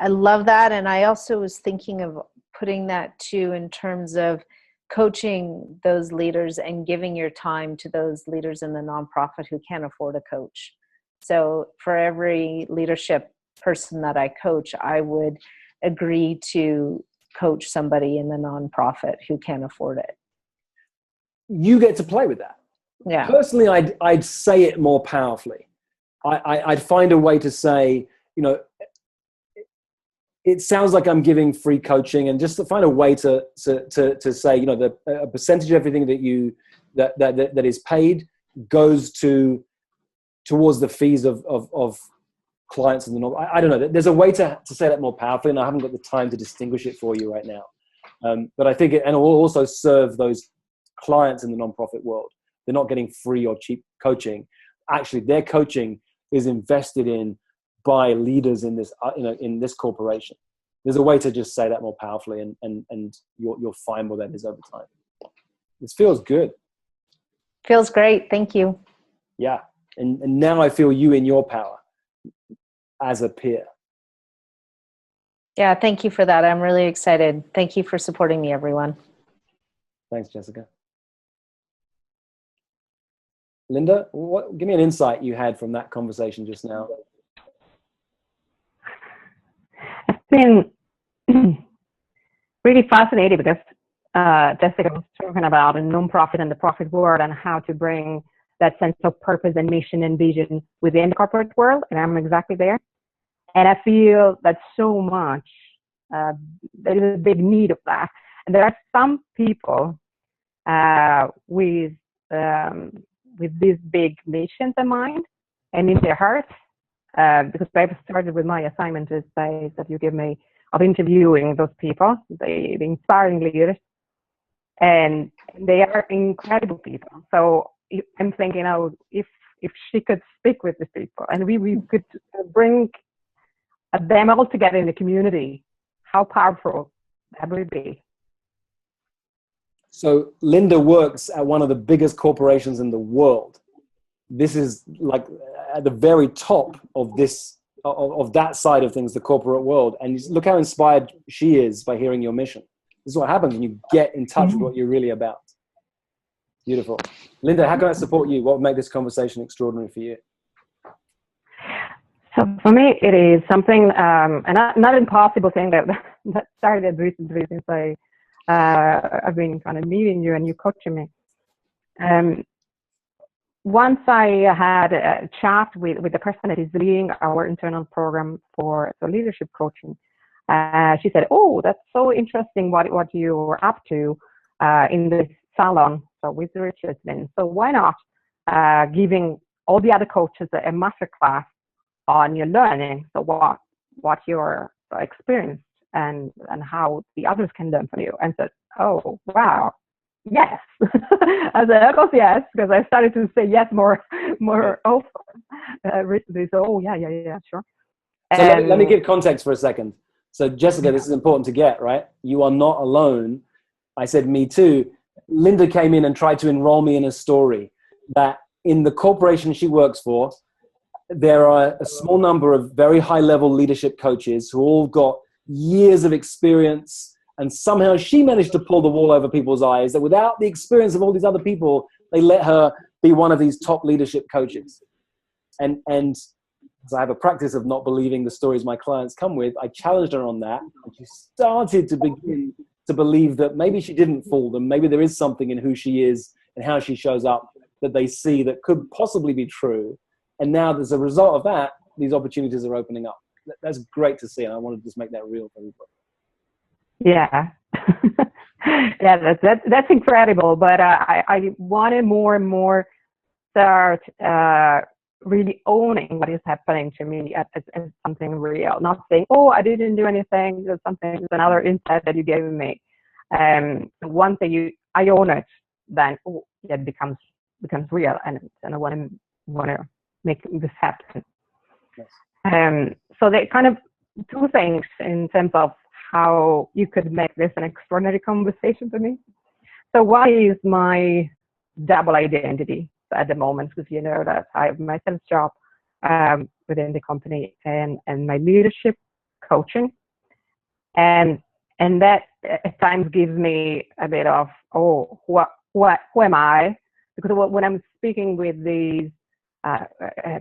love that. And I also was thinking of putting that too in terms of coaching those leaders and giving your time to those leaders in the nonprofit who can't afford a coach. So for every leadership person that I coach, I would agree to coach somebody in the nonprofit who can't afford it. You get to play with that. Yeah. Personally, I'd say it more powerfully. I'd find a way to say, it sounds like I'm giving free coaching, and just to find a way to say, a percentage of everything that is paid goes towards the fees of clients in the non. I don't know. There's a way to say that more powerfully, and I haven't got the time to distinguish it for you right now. But I think and it will also serve those clients in the nonprofit world. They're not getting free or cheap coaching. Actually, their coaching is invested in by leaders in this, in this corporation. There's a way to just say that more powerfully, and you'll find what that is over time. This feels good. Feels great. Thank you. Yeah. And now I feel you in your power as a peer. Yeah, thank you for that. I'm really excited. Thank you for supporting me, everyone. Thanks, Jessica. Linda, give me an insight you had from that conversation just now. It's been really fascinating because Jessica was talking about a nonprofit and the profit world and how to bring that sense of purpose and mission and vision within the corporate world, and I'm exactly there. And I feel that so much, there is a big need of that. And there are some people with these big missions in mind and in their hearts, because I've started with my assignment that you give me of interviewing those people, the inspiring leaders, and they are incredible people. So I'm thinking, if she could speak with these people and we could bring them all together in the community, how powerful that would be. So Linda works at one of the biggest corporations in the world. This is like at the very top of this, of that side of things, the corporate world. And look how inspired she is by hearing your mission. This is what happens when you get in touch with what you're really about. Beautiful. Linda, how can I support you? What would make this conversation extraordinary for you? So for me, it is something, and not impossible thing that started recently since I've been kind of meeting you and you coaching me. Once I had a chat with the person that is leading our internal program for leadership coaching, she said, "Oh, that's so interesting what you're up to in this salon, so with Richard Lynn. So why not giving all the other coaches a master class on your learning, so what your experience and how the others can learn from you." And said, "Oh, wow, yes." I said, "Of course, yes," because I started to say yes more often recently. So, oh yeah, sure. So let me give context for a second. So Jessica, this is important to get, right? You are not alone. I said, me too. Linda came in and tried to enroll me in a story that in the corporation she works for, there are a small number of very high-level leadership coaches who all got years of experience, and somehow she managed to pull the wool over people's eyes that without the experience of all these other people, they let her be one of these top leadership coaches. And so I have a practice of not believing the stories my clients come with. I challenged her on that, and she started to begin to believe that maybe she didn't fool them. Maybe there is something in who she is and how she shows up that they see that could possibly be true. And now, as a result of that, these opportunities are opening up. That's great to see, and I want to just make that real for everybody. Yeah, yeah, that's incredible. But I want to more and more start really owning what is happening to me as something real. Not saying, "Oh, I didn't do anything. There's something, there's another insight that you gave me." Once I own it, then it becomes real, and I want to make this happen. Yes. So they kind of two things in terms of how you could make this an extraordinary conversation for me. So what is my double identity at the moment? Because you know that I have my sales job within the company and my leadership coaching, and that at times gives me a bit of, oh, who am I? Because when I'm speaking with these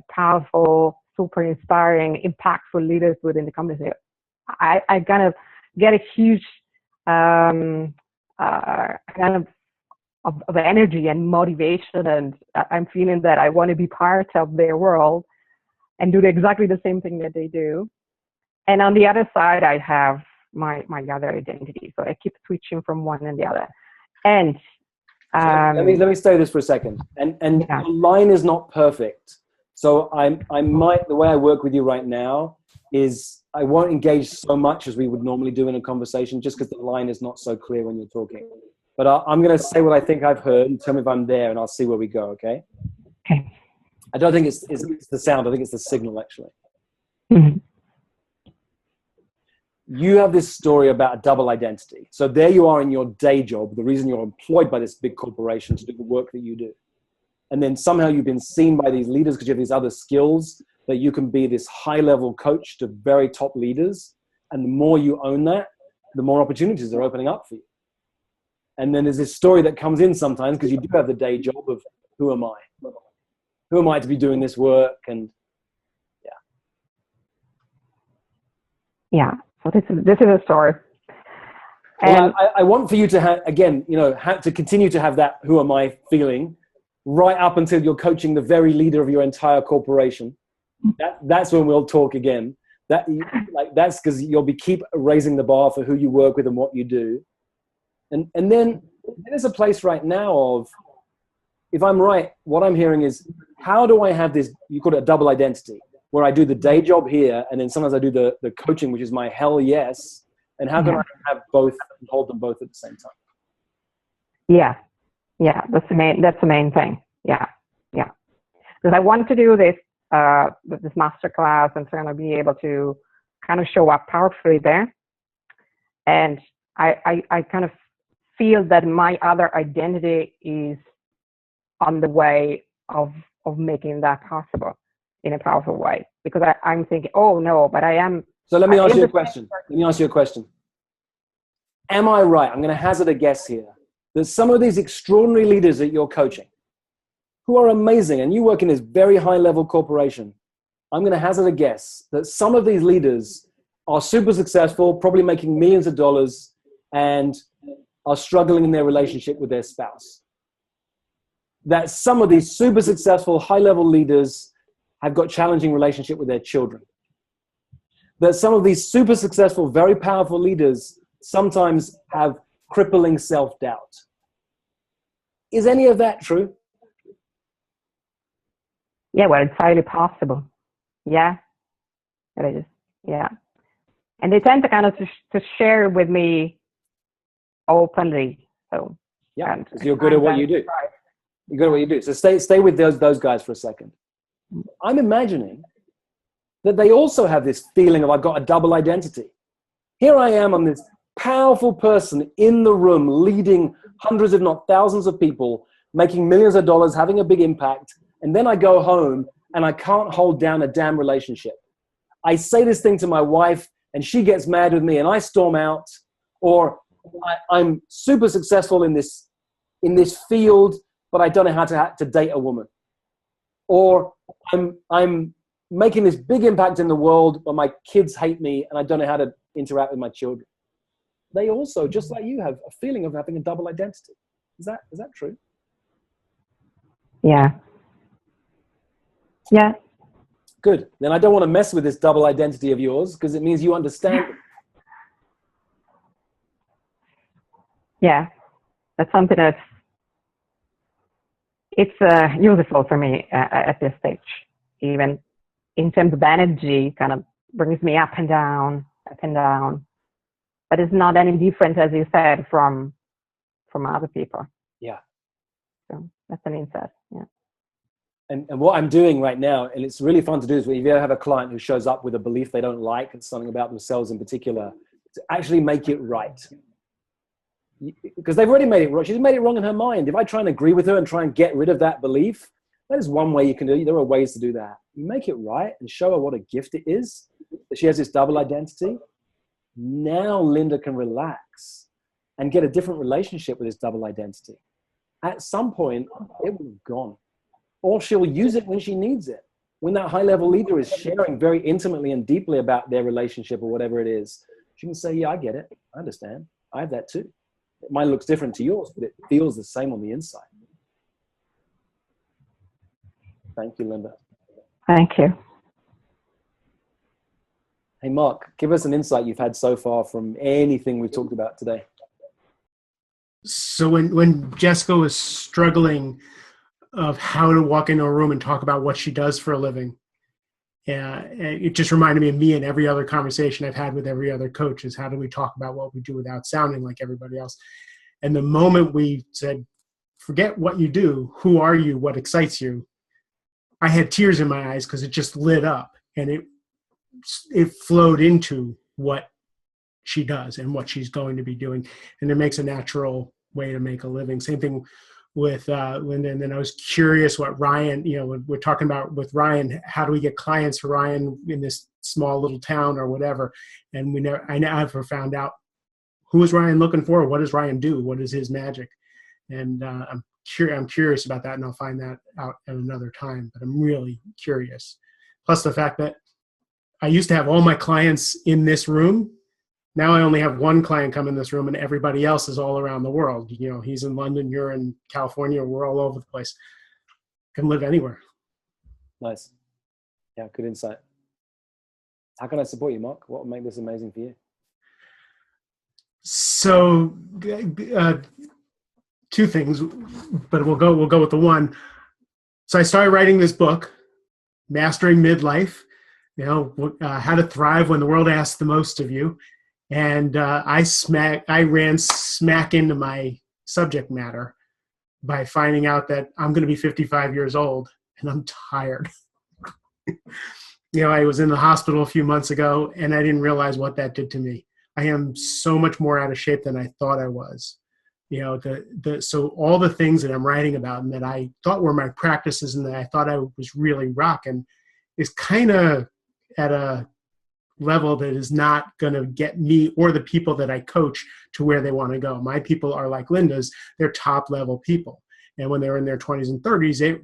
powerful, super inspiring, impactful leaders within the company, I kind of get a huge kind of energy and motivation, and I'm feeling that I want to be part of their world and do exactly the same thing that they do. And on the other side, I have my other identity, so I keep switching from one and the other. And so let me stay this for a second. And yeah. The line is not perfect, So the way I work with you right now is I won't engage so much as we would normally do in a conversation, just because the line is not so clear when you're talking. But I'm going to say what I think I've heard and tell me if I'm there, and I'll see where we go, okay? Okay. I don't think it's the sound. I think it's the signal, actually. Mm-hmm. You have this story about a double identity. So there you are in your day job, the reason you're employed by this big corporation to do the work that you do. And then somehow you've been seen by these leaders because you have these other skills that you can be this high-level coach to very top leaders. And the more you own that, the more opportunities are opening up for you. And then there's this story that comes in sometimes because you do have the day job of, who am I? Who am I to be doing this work? And Yeah. So this is a story. Well, I want for you to have, again, to continue to have that who am I feeling right up until you're coaching the very leader of your entire corporation. That's when we'll talk again. That's because you'll keep raising the bar for who you work with and what you do. And then there's a place right now of, if I'm right, what I'm hearing is, how do I have this, you call it a double identity, where I do the day job here, and then sometimes I do the coaching, which is my hell yes. And how can I have both and hold them both at the same time? Yeah. Yeah. That's the main thing. Yeah. Yeah. Because I want to do this masterclass and trying to be able to kind of show up powerfully there. And I kind of feel that my other identity is on the way of making that possible in a powerful way, because I'm thinking, oh no, but I am. So let me ask you a question. Am I right? I'm going to hazard a guess here that some of these extraordinary leaders that you're coaching, who are amazing, and you work in this very high level corporation, I'm going to hazard a guess that some of these leaders are super successful, probably making millions of dollars, and are struggling in their relationship with their spouse. That some of these super successful high level leaders have got challenging relationship with their children. That some of these super successful, very powerful leaders sometimes have crippling self-doubt. Is any of that true? Yeah, well, it's highly possible. Yeah, it is. Yeah. And they tend to kind of to share with me openly. So yeah, because you're good at what you do. You're good at what you do. So stay with those guys for a second. I'm imagining that they also have this feeling of, I've got a double identity. Here I am, I'm this powerful person in the room, leading hundreds, if not thousands of people, making millions of dollars, having a big impact. And then I go home and I can't hold down a damn relationship. I say this thing to my wife and she gets mad with me and I storm out, or I'm super successful in this field, but I don't know how to date a woman. Or I'm making this big impact in the world, but my kids hate me and I don't know how to interact with my children. They also, just like you, have a feeling of having a double identity. Is that true? Yeah. Yeah. Good. Then I don't want to mess with this double identity of yours, because it means you understand it. Yeah. That's something it's useful for me at this stage. Even in terms of energy, kind of brings me up and down. But it's not any different, as you said, from other people. Yeah. So that's an insight. Yeah. And what I'm doing right now, and it's really fun to do, is when you ever have a client who shows up with a belief they don't like and something about themselves in particular, to actually make it right. Because they've already made it wrong. She's made it wrong in her mind. If I try and agree with her and try and get rid of that belief, that is one way you can do it. There are ways to do that. You make it right and show her what a gift it is, that she has this double identity. Now Linda can relax and get a different relationship with this double identity. At some point, it will have gone. Or she'll use it when she needs it. When that high-level leader is sharing very intimately and deeply about their relationship or whatever it is, she can say, yeah, I get it. I understand. I have that too. Mine looks different to yours, but it feels the same on the inside. Thank you, Linda. Thank you. Hey, Mark, give us an insight you've had so far from anything we've talked about today. So when Jessica was struggling of how to walk into a room and talk about what she does for a living. Yeah, it just reminded me of me and every other conversation I've had with every other coach is how do we talk about what we do without sounding like everybody else? And the moment we said, forget what you do, who are you, what excites you, I had tears in my eyes because it just lit up and it flowed into what she does and what she's going to be doing. And it makes a natural way to make a living. Same thing with Linda. And then I was curious what Ryan, we're talking about with Ryan, how do we get clients for Ryan in this small little town or whatever? And I never found out who is Ryan looking for? What does Ryan do? What is his magic? And I'm curious about that, and I'll find that out at another time, but I'm really curious. Plus the fact that I used to have all my clients in this room. Now I only have one client come in this room and everybody else is all around the world. He's in London, you're in California, we're all over the place. Can live anywhere. Nice. Yeah, good insight. How can I support you, Mark? What would make this amazing for you? So, two things, but we'll go with the one. So I started writing this book, Mastering Midlife, how to thrive when the world asks the most of you. And I ran smack into my subject matter by finding out that I'm going to be 55 years old and I'm tired. I was in the hospital a few months ago and I didn't realize what that did to me. I am so much more out of shape than I thought I was. So all the things that I'm writing about and that I thought were my practices and that I thought I was really rocking is kind of at a level that is not going to get me or the people that I coach to where they want to go. My people are like Linda's, they're top level people. And when they were in their 20s and 30s,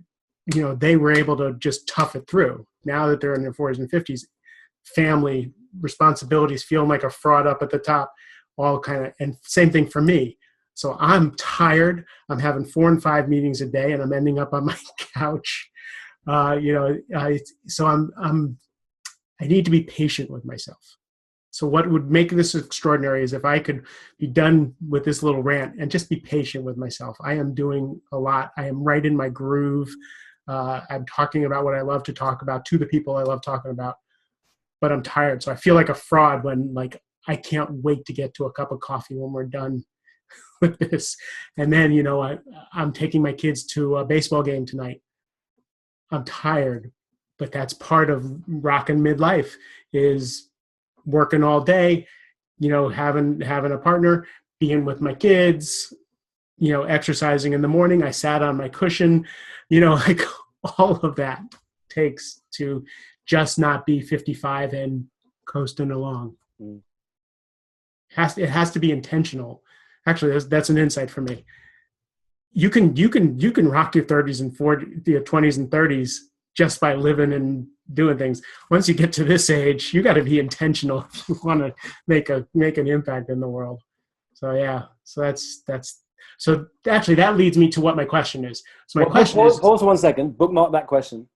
they were able to just tough it through. Now that they're in their 40s and 50s, family responsibilities feeling like a fraud up at the top, all kind of, and same thing for me. So I'm tired. I'm having 4 and 5 meetings a day and I'm ending up on my couch. So I need to be patient with myself. So what would make this extraordinary is if I could be done with this little rant and just be patient with myself. I am doing a lot. I am right in my groove. I'm talking about what I love to talk about to the people I love talking about, but I'm tired. So I feel like a fraud when I can't wait to get to a cup of coffee when we're done with this. And then, I'm taking my kids to a baseball game tonight. I'm tired, but that's part of rocking midlife is working all day, having a partner, being with my kids, exercising in the morning. I sat on my cushion, all of that takes to just not be 55 and coasting along. Mm. It has to be intentional. Actually, that's an insight for me. You can rock your 30s and 40s, your 20s and 30s just by living and doing things. Once you get to this age, you got to be intentional if you want to make an impact in the world. So yeah, so actually that leads me to what my question is. So my question is, pause 1 second, bookmark that question.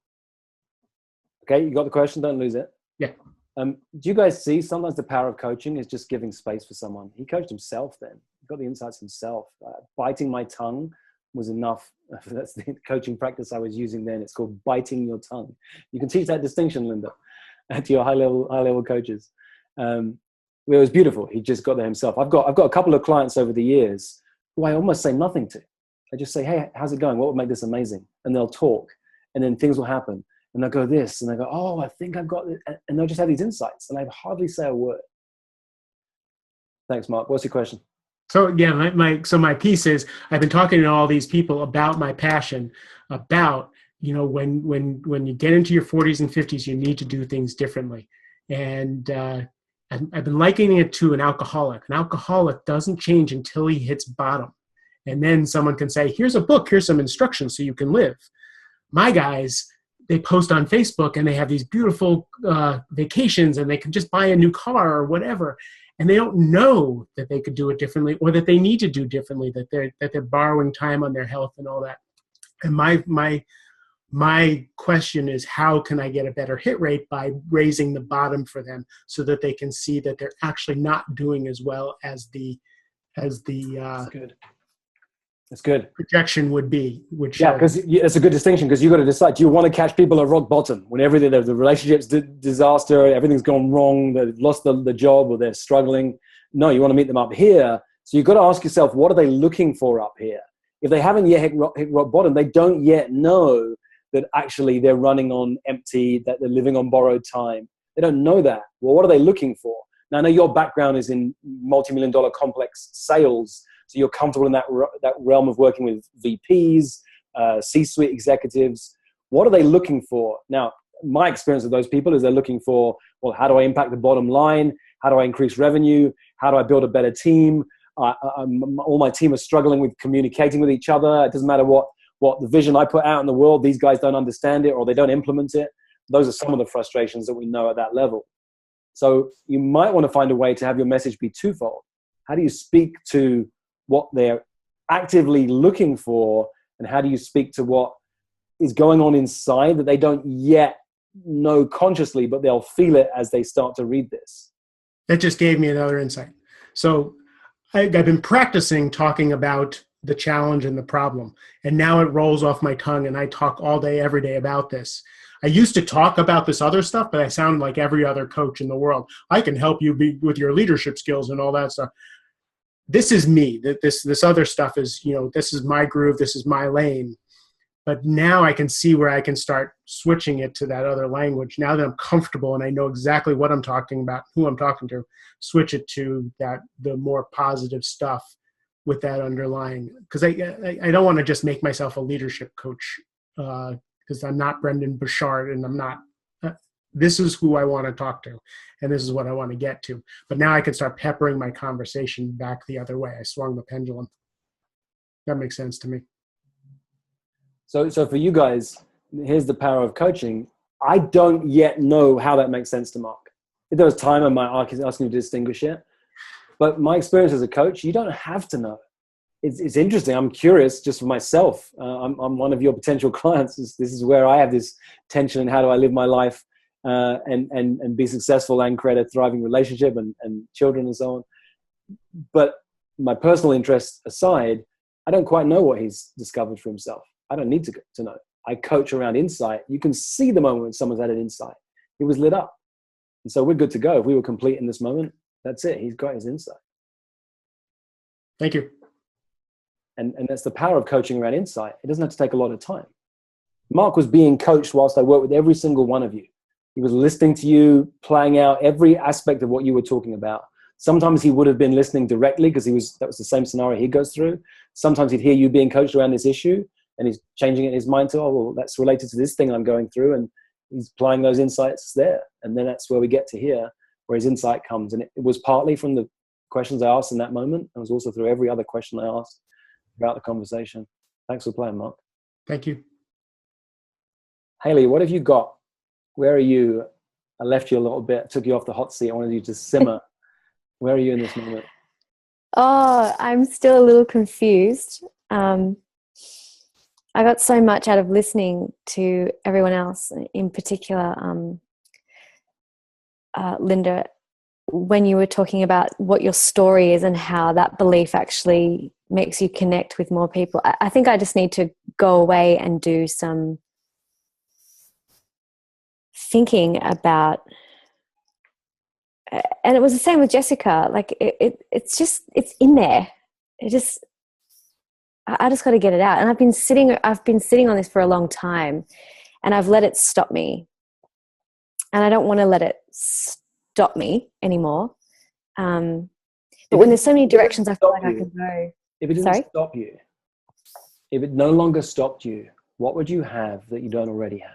Okay, you got the question, don't lose it. Yeah. Do you guys see sometimes the power of coaching is just giving space for someone? He coached himself then. He got the insights himself. Biting my tongue was enough. That's the coaching practice I was using then. It's called biting your tongue. You can teach that distinction, Linda, to your high level coaches. It was beautiful. He just got there himself. I've got a couple of clients over the years who I almost say nothing to. I just say, hey, how's it going? What would make this amazing? And they'll talk, and then things will happen. And they'll go this, and they go, oh, I think I've got it. And they'll just have these insights, and I hardly say a word. Thanks, Mark. What's your question? So yeah, my piece is I've been talking to all these people about my passion, about when you get into your 40s and 50s, you need to do things differently. And I've been likening it to an alcoholic. An alcoholic doesn't change until he hits bottom, and then someone can say, "Here's a book. Here's some instructions so you can live." My guys, they post on Facebook and they have these beautiful vacations and they can just buy a new car or whatever. And they don't know that they could do it differently or that they need to do differently, that they're borrowing time on their health and all that. And my question is, how can I get a better hit rate by raising the bottom for them so that they can see that they're actually not doing as well as the That's good. That's good. projection would be. Yeah, because it's a good distinction, because you've got to decide, do you want to catch people at rock bottom when everything, the relationship's disaster, everything's gone wrong, they've lost the job or they're struggling? No, you want to meet them up here. So you've got to ask yourself, what are they looking for up here? If they haven't yet hit rock bottom, they don't yet know that actually they're running on empty, that they're living on borrowed time. They don't know that. Well, what are they looking for? Now, I know your background is in multi-million-dollar complex sales, so you're comfortable in that realm of working with VPs, C-suite executives. What are they looking for? Now, my experience with those people is they're looking for, well, how do I impact the bottom line? How do I increase revenue? How do I build a better team? All my team are struggling with communicating with each other. It doesn't matter what the vision I put out in the world, these guys don't understand it or they don't implement it. Those are some of the frustrations that we know at that level. So you might want to find a way to have your message be twofold. How do you speak to what they're actively looking for, and how do you speak to what is going on inside that they don't yet know consciously, but they'll feel it as they start to read this? That just gave me another insight. So I've been practicing talking about the challenge and the problem, and now it rolls off my tongue, and I talk all day, every day about this. I used to talk about this other stuff, but I sound like every other coach in the world. I can help you with your leadership skills and all that stuff. This is me. This other stuff is, this is my groove. This is my lane. But now I can see where I can start switching it to that other language. Now that I'm comfortable and I know exactly what I'm talking about, who I'm talking to, switch it to the more positive stuff with that underlying. Because I don't want to just make myself a leadership coach, because I'm not Brendan Bouchard, and I'm not. This is who I want to talk to, and this is what I want to get to. But now I can start peppering my conversation back the other way. I swung the pendulum. That makes sense to me. So for you guys, here's the power of coaching. I don't yet know how that makes sense to Mark. If there was time, I might ask him to distinguish it. But my experience as a coach, you don't have to know. It's interesting. I'm curious just for myself. I'm one of your potential clients. This is where I have this tension in how do I live my life and be successful and create a thriving relationship and children and so on. But my personal interests aside, I don't quite know what he's discovered for himself. I don't need to know. I coach around insight. You can see the moment when someone's had an insight. He was lit up. And so we're good to go. If we were complete in this moment, that's it. He's got his insight. Thank you. And that's the power of coaching around insight. It doesn't have to take a lot of time. Mark was being coached whilst I worked with every single one of you. He was listening to you, playing out every aspect of what you were talking about. Sometimes he would have been listening directly because that was the same scenario he goes through. Sometimes he'd hear you being coached around this issue and he's changing it in his mind to, oh, well, that's related to this thing I'm going through. And he's applying those insights there. And then that's where we get to here, where his insight comes. And it was partly from the questions I asked in that moment. It was also through every other question I asked throughout the conversation. Thanks for playing, Mark. Thank you. Haley, what have you got? Where are you? I left you a little bit, took you off the hot seat. I wanted you to simmer. Where are you in this moment? Oh, I'm still a little confused. I got so much out of listening to everyone else, in particular, Linda, when you were talking about what your story is and how that belief actually makes you connect with more people. I think I just need to go away and do some thinking about, and it was the same with Jessica. Like it's in there. I just got to get it out. And I've been sitting on this for a long time, and I've let it stop me. And I don't want to let it stop me anymore. But when there's so many directions I feel like I can go. If it didn't stop you, if it no longer stopped you, what would you have that you don't already have?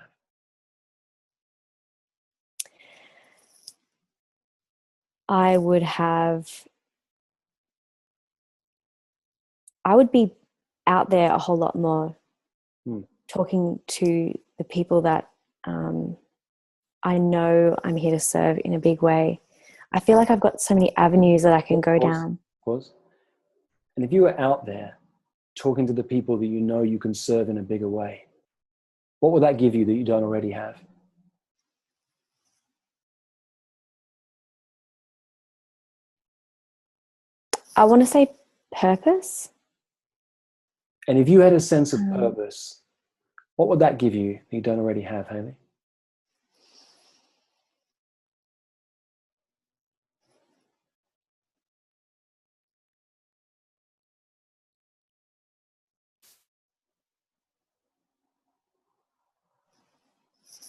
I would be out there a whole lot more, talking to the people that I know I'm here to serve in a big way. I feel like I've got so many avenues that I can go down. Of course. And if you were out there talking to the people that you know you can serve in a bigger way, what would that give you that you don't already have? I want to say purpose. And if you had a sense of purpose, what would that give you that you don't already have, Haley?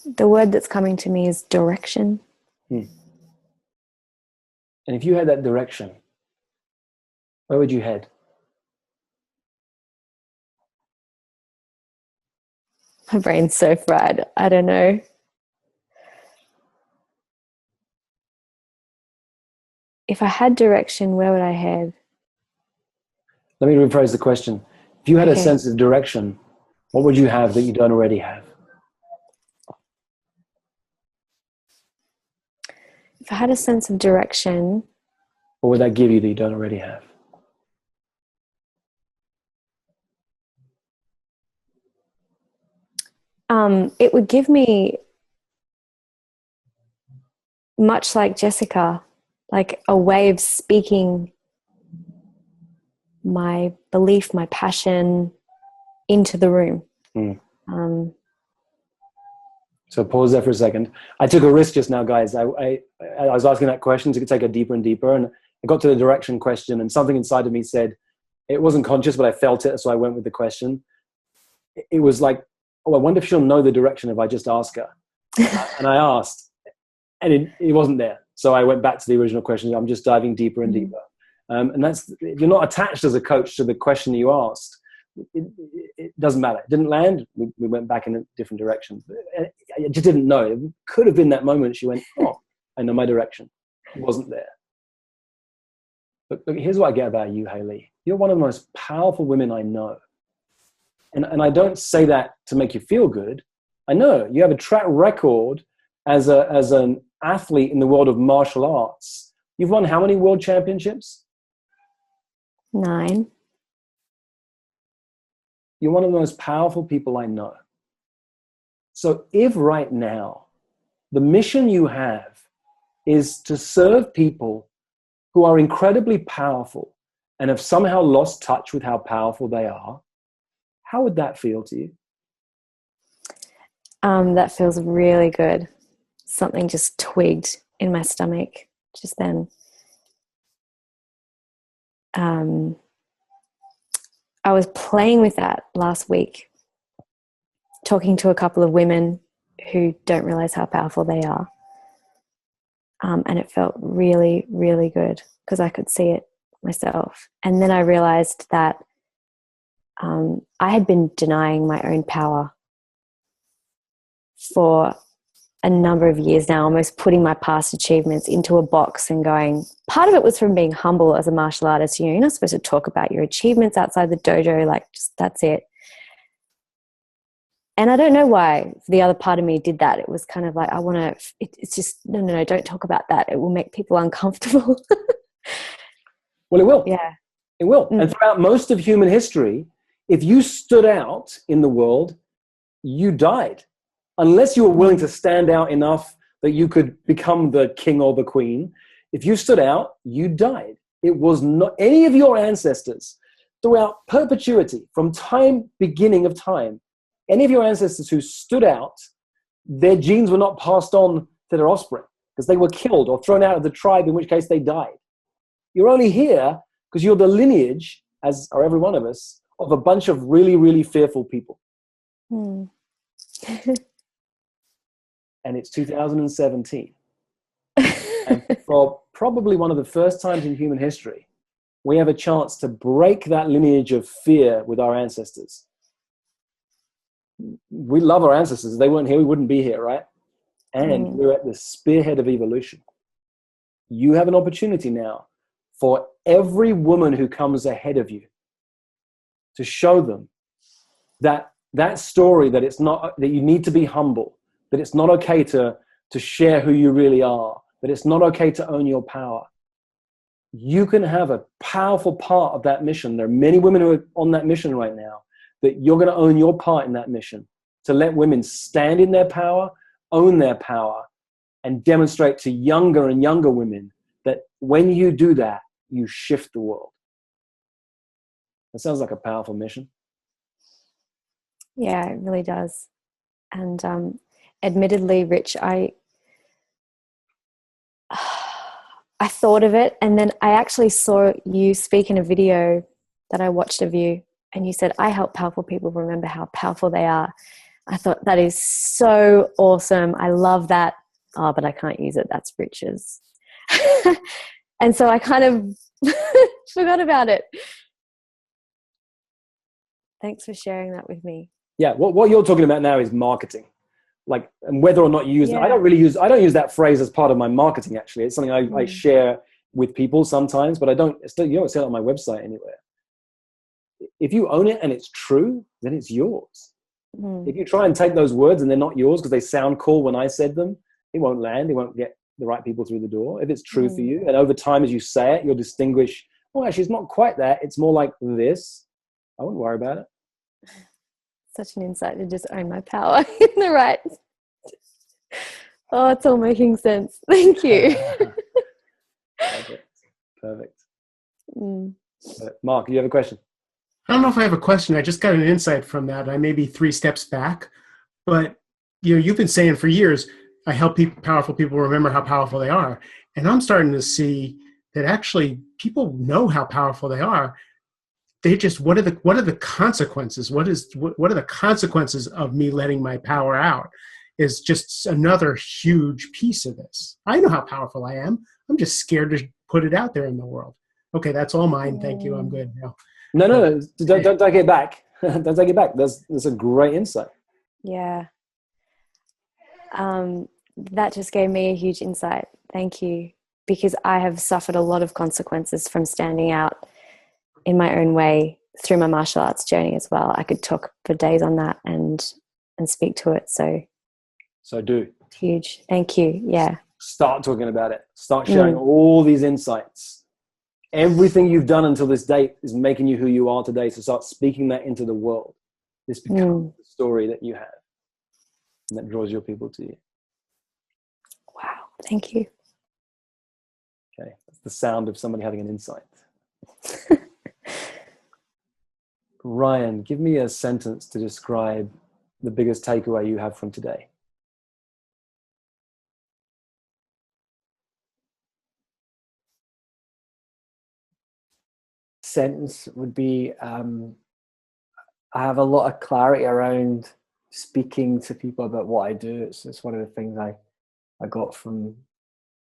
The word that's coming to me is direction. And if you had that direction, where would you head? My brain's so fried. I don't know. If I had direction, where would I head? Let me rephrase the question. If you had a Okay. sense of direction, what would you have that you don't already have? If I had a sense of direction, What would that give you that you don't already have? it would give me, much like Jessica, like a way of speaking my belief, my passion into the room. So pause there for a second. I took a risk just now, guys. I was asking that question to take it deeper and deeper, and I got to the direction question, and something inside of me said, it wasn't conscious, but I felt it, so I went with the question. It was like, oh, I wonder if she'll know the direction if I just ask her. And I asked, and it wasn't there. So I went back to the original question. I'm just diving deeper and deeper. And that's, if you're not attached as a coach to the question you asked, it doesn't matter. It didn't land. We went back in a different direction. I just didn't know. It could have been that moment she went, oh, I know my direction. It wasn't there. But here's what I get about you, Haley. You're one of the most powerful women I know. And I don't say that to make you feel good. I know you have a track record as an athlete in the world of martial arts. You've won how many world championships? 9. You're one of the most powerful people I know. So if right now the mission you have is to serve people who are incredibly powerful and have somehow lost touch with how powerful they are, how would that feel to you? That feels really good. Something just twigged in my stomach just then. I was playing with that last week, talking to a couple of women who don't realize how powerful they are. And it felt really, really good because I could see it myself. And then I realized that I had been denying my own power for a number of years now, almost putting my past achievements into a box and going, part of it was from being humble as a martial artist. You're not supposed to talk about your achievements outside the dojo, like just that's it. And I don't know why the other part of me did that. It was kind of like, it's just, no, don't talk about that. It will make people uncomfortable. Well, it will. Yeah. It will. And throughout most of human history, if you stood out in the world, you died. Unless you were willing to stand out enough that you could become the king or the queen, if you stood out, you died. It was not any of your ancestors throughout perpetuity, from beginning of time, any of your ancestors who stood out, their genes were not passed on to their offspring because they were killed or thrown out of the tribe, in which case they died. You're only here because you're the lineage, as are every one of us, of a bunch of really, really fearful people. And it's 2017. And for probably one of the first times in human history, we have a chance to break that lineage of fear with our ancestors. We love our ancestors. If they weren't here, we wouldn't be here, right? And we're at the spearhead of evolution. You have an opportunity now for every woman who comes ahead of you to show them that story, that it's not, that you need to be humble, that it's not okay to share who you really are, that it's not okay to own your power. You can have a powerful part of that mission. There are many women who are on that mission right now, that you're going to own your part in that mission, to let women stand in their power, own their power, and demonstrate to younger and younger women that when you do that, you shift the world. That sounds like a powerful mission. Yeah, it really does. And admittedly, Rich, I thought of it, and then I actually saw you speak in a video that I watched of you, and you said, I help powerful people remember how powerful they are. I thought that is so awesome. I love that. Oh, but I can't use it. That's Rich's. And so I kind of forgot about it. Thanks for sharing that with me. Yeah, what you're talking about now is marketing. Like, and whether or not you use it. I don't use that phrase as part of my marketing, actually. It's something I share with people sometimes, but you don't see it on my website anywhere. If you own it and it's true, then it's yours. If you try and take those words and they're not yours because they sound cool when I said them, it won't land. It won't get the right people through the door. If it's true for you, and over time as you say it, you'll distinguish, well, actually, it's not quite that. It's more like this. I wouldn't worry about it. Such an insight to just own my power in the right. Oh, it's all making sense. Thank you. Perfect. Mark, do you have a question? I don't know if I have a question. I just got an insight from that. I may be 3 steps back, but you've been saying for years, I help powerful people remember how powerful they are. And I'm starting to see that actually people know how powerful they are. They just, what are the consequences? What are the consequences of me letting my power out is just another huge piece of this. I know how powerful I am. I'm just scared to put it out there in the world. Okay, that's all mine. Thank you. I'm good now. No. Don't take it back. Don't take it back. That's a great insight. Yeah. That just gave me a huge insight. Thank you. Because I have suffered a lot of consequences from standing out in my own way through my martial arts journey as well. I could talk for days on that and speak to it. So do. It's huge. Thank you. Yeah. Start talking about it. Start sharing all these insights. Everything you've done until this date is making you who you are today. So start speaking that into the world. This becomes the story that you have. And that draws your people to you. Wow. Thank you. Okay. That's the sound of somebody having an insight. Ryan, give me a sentence to describe the biggest takeaway you have from today. Sentence would be, I have a lot of clarity around speaking to people about what I do. It's one of the things I got from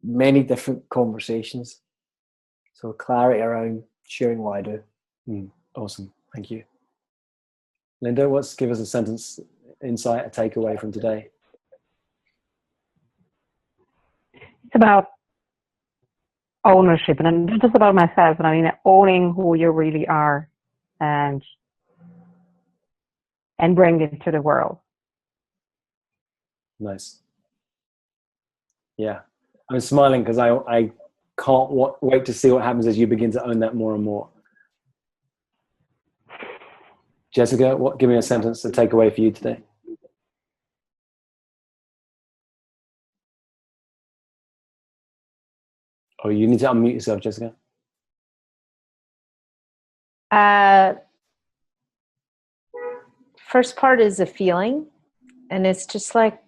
many different conversations. So clarity around sharing what I do. Awesome. Thank you. Linda, give us a sentence, insight, a takeaway from today. It's about ownership, and not just about myself, but I mean owning who you really are and bring it to the world. Nice. Yeah. I'm smiling because I can't wait to see what happens as you begin to own that more and more. Jessica, give me a sentence to take away for you today. Oh, you need to unmute yourself, Jessica. First part is a feeling, and it's just like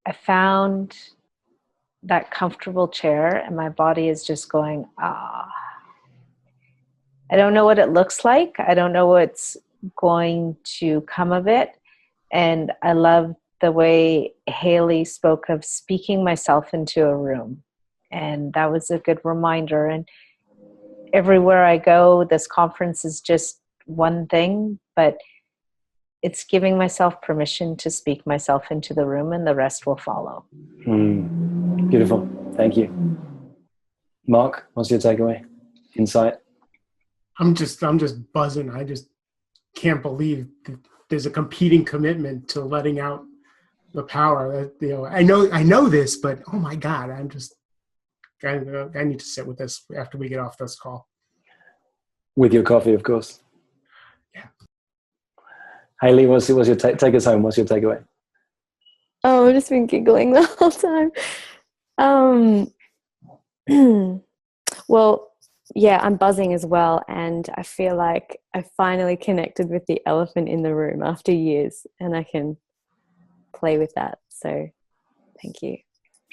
I found that comfortable chair and my body is just going, I don't know what it looks like. I don't know what's going to come of it. And I love the way Haley spoke of speaking myself into a room. And that was a good reminder. And everywhere I go, this conference is just one thing, but it's giving myself permission to speak myself into the room, and the rest will follow. Beautiful. Thank you. Mark, what's your takeaway? Insight? I'm just buzzing. I just can't believe there's a competing commitment to letting out the power. I know this, but oh my God, I need to sit with this after we get off this call. With your coffee, of course. Yeah. Haley, what's your take us home? What's your takeaway? Oh, I've just been giggling the whole time. Well, yeah, I'm buzzing as well. And I feel like I finally connected with the elephant in the room after years, and I can play with that. So thank you.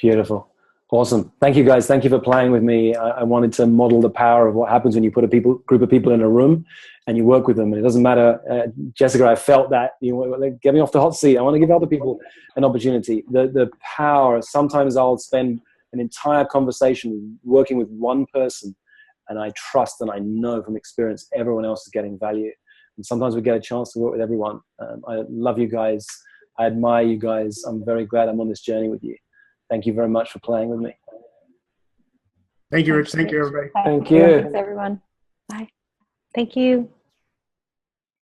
Beautiful. Awesome. Thank you, guys. Thank you for playing with me. I wanted to model the power of what happens when you put a group of people in a room and you work with them. And it doesn't matter, Jessica, I felt that. Get me off the hot seat. I want to give other people an opportunity. The power, sometimes I'll spend an entire conversation working with one person, and I trust and I know from experience everyone else is getting value. And sometimes we get a chance to work with everyone. I love you guys. I admire you guys. I'm very glad I'm on this journey with you. Thank you very much for playing with me. Thank you, Rich. Thank you, everybody. Thank you. Thanks, everyone. Bye. Thank you.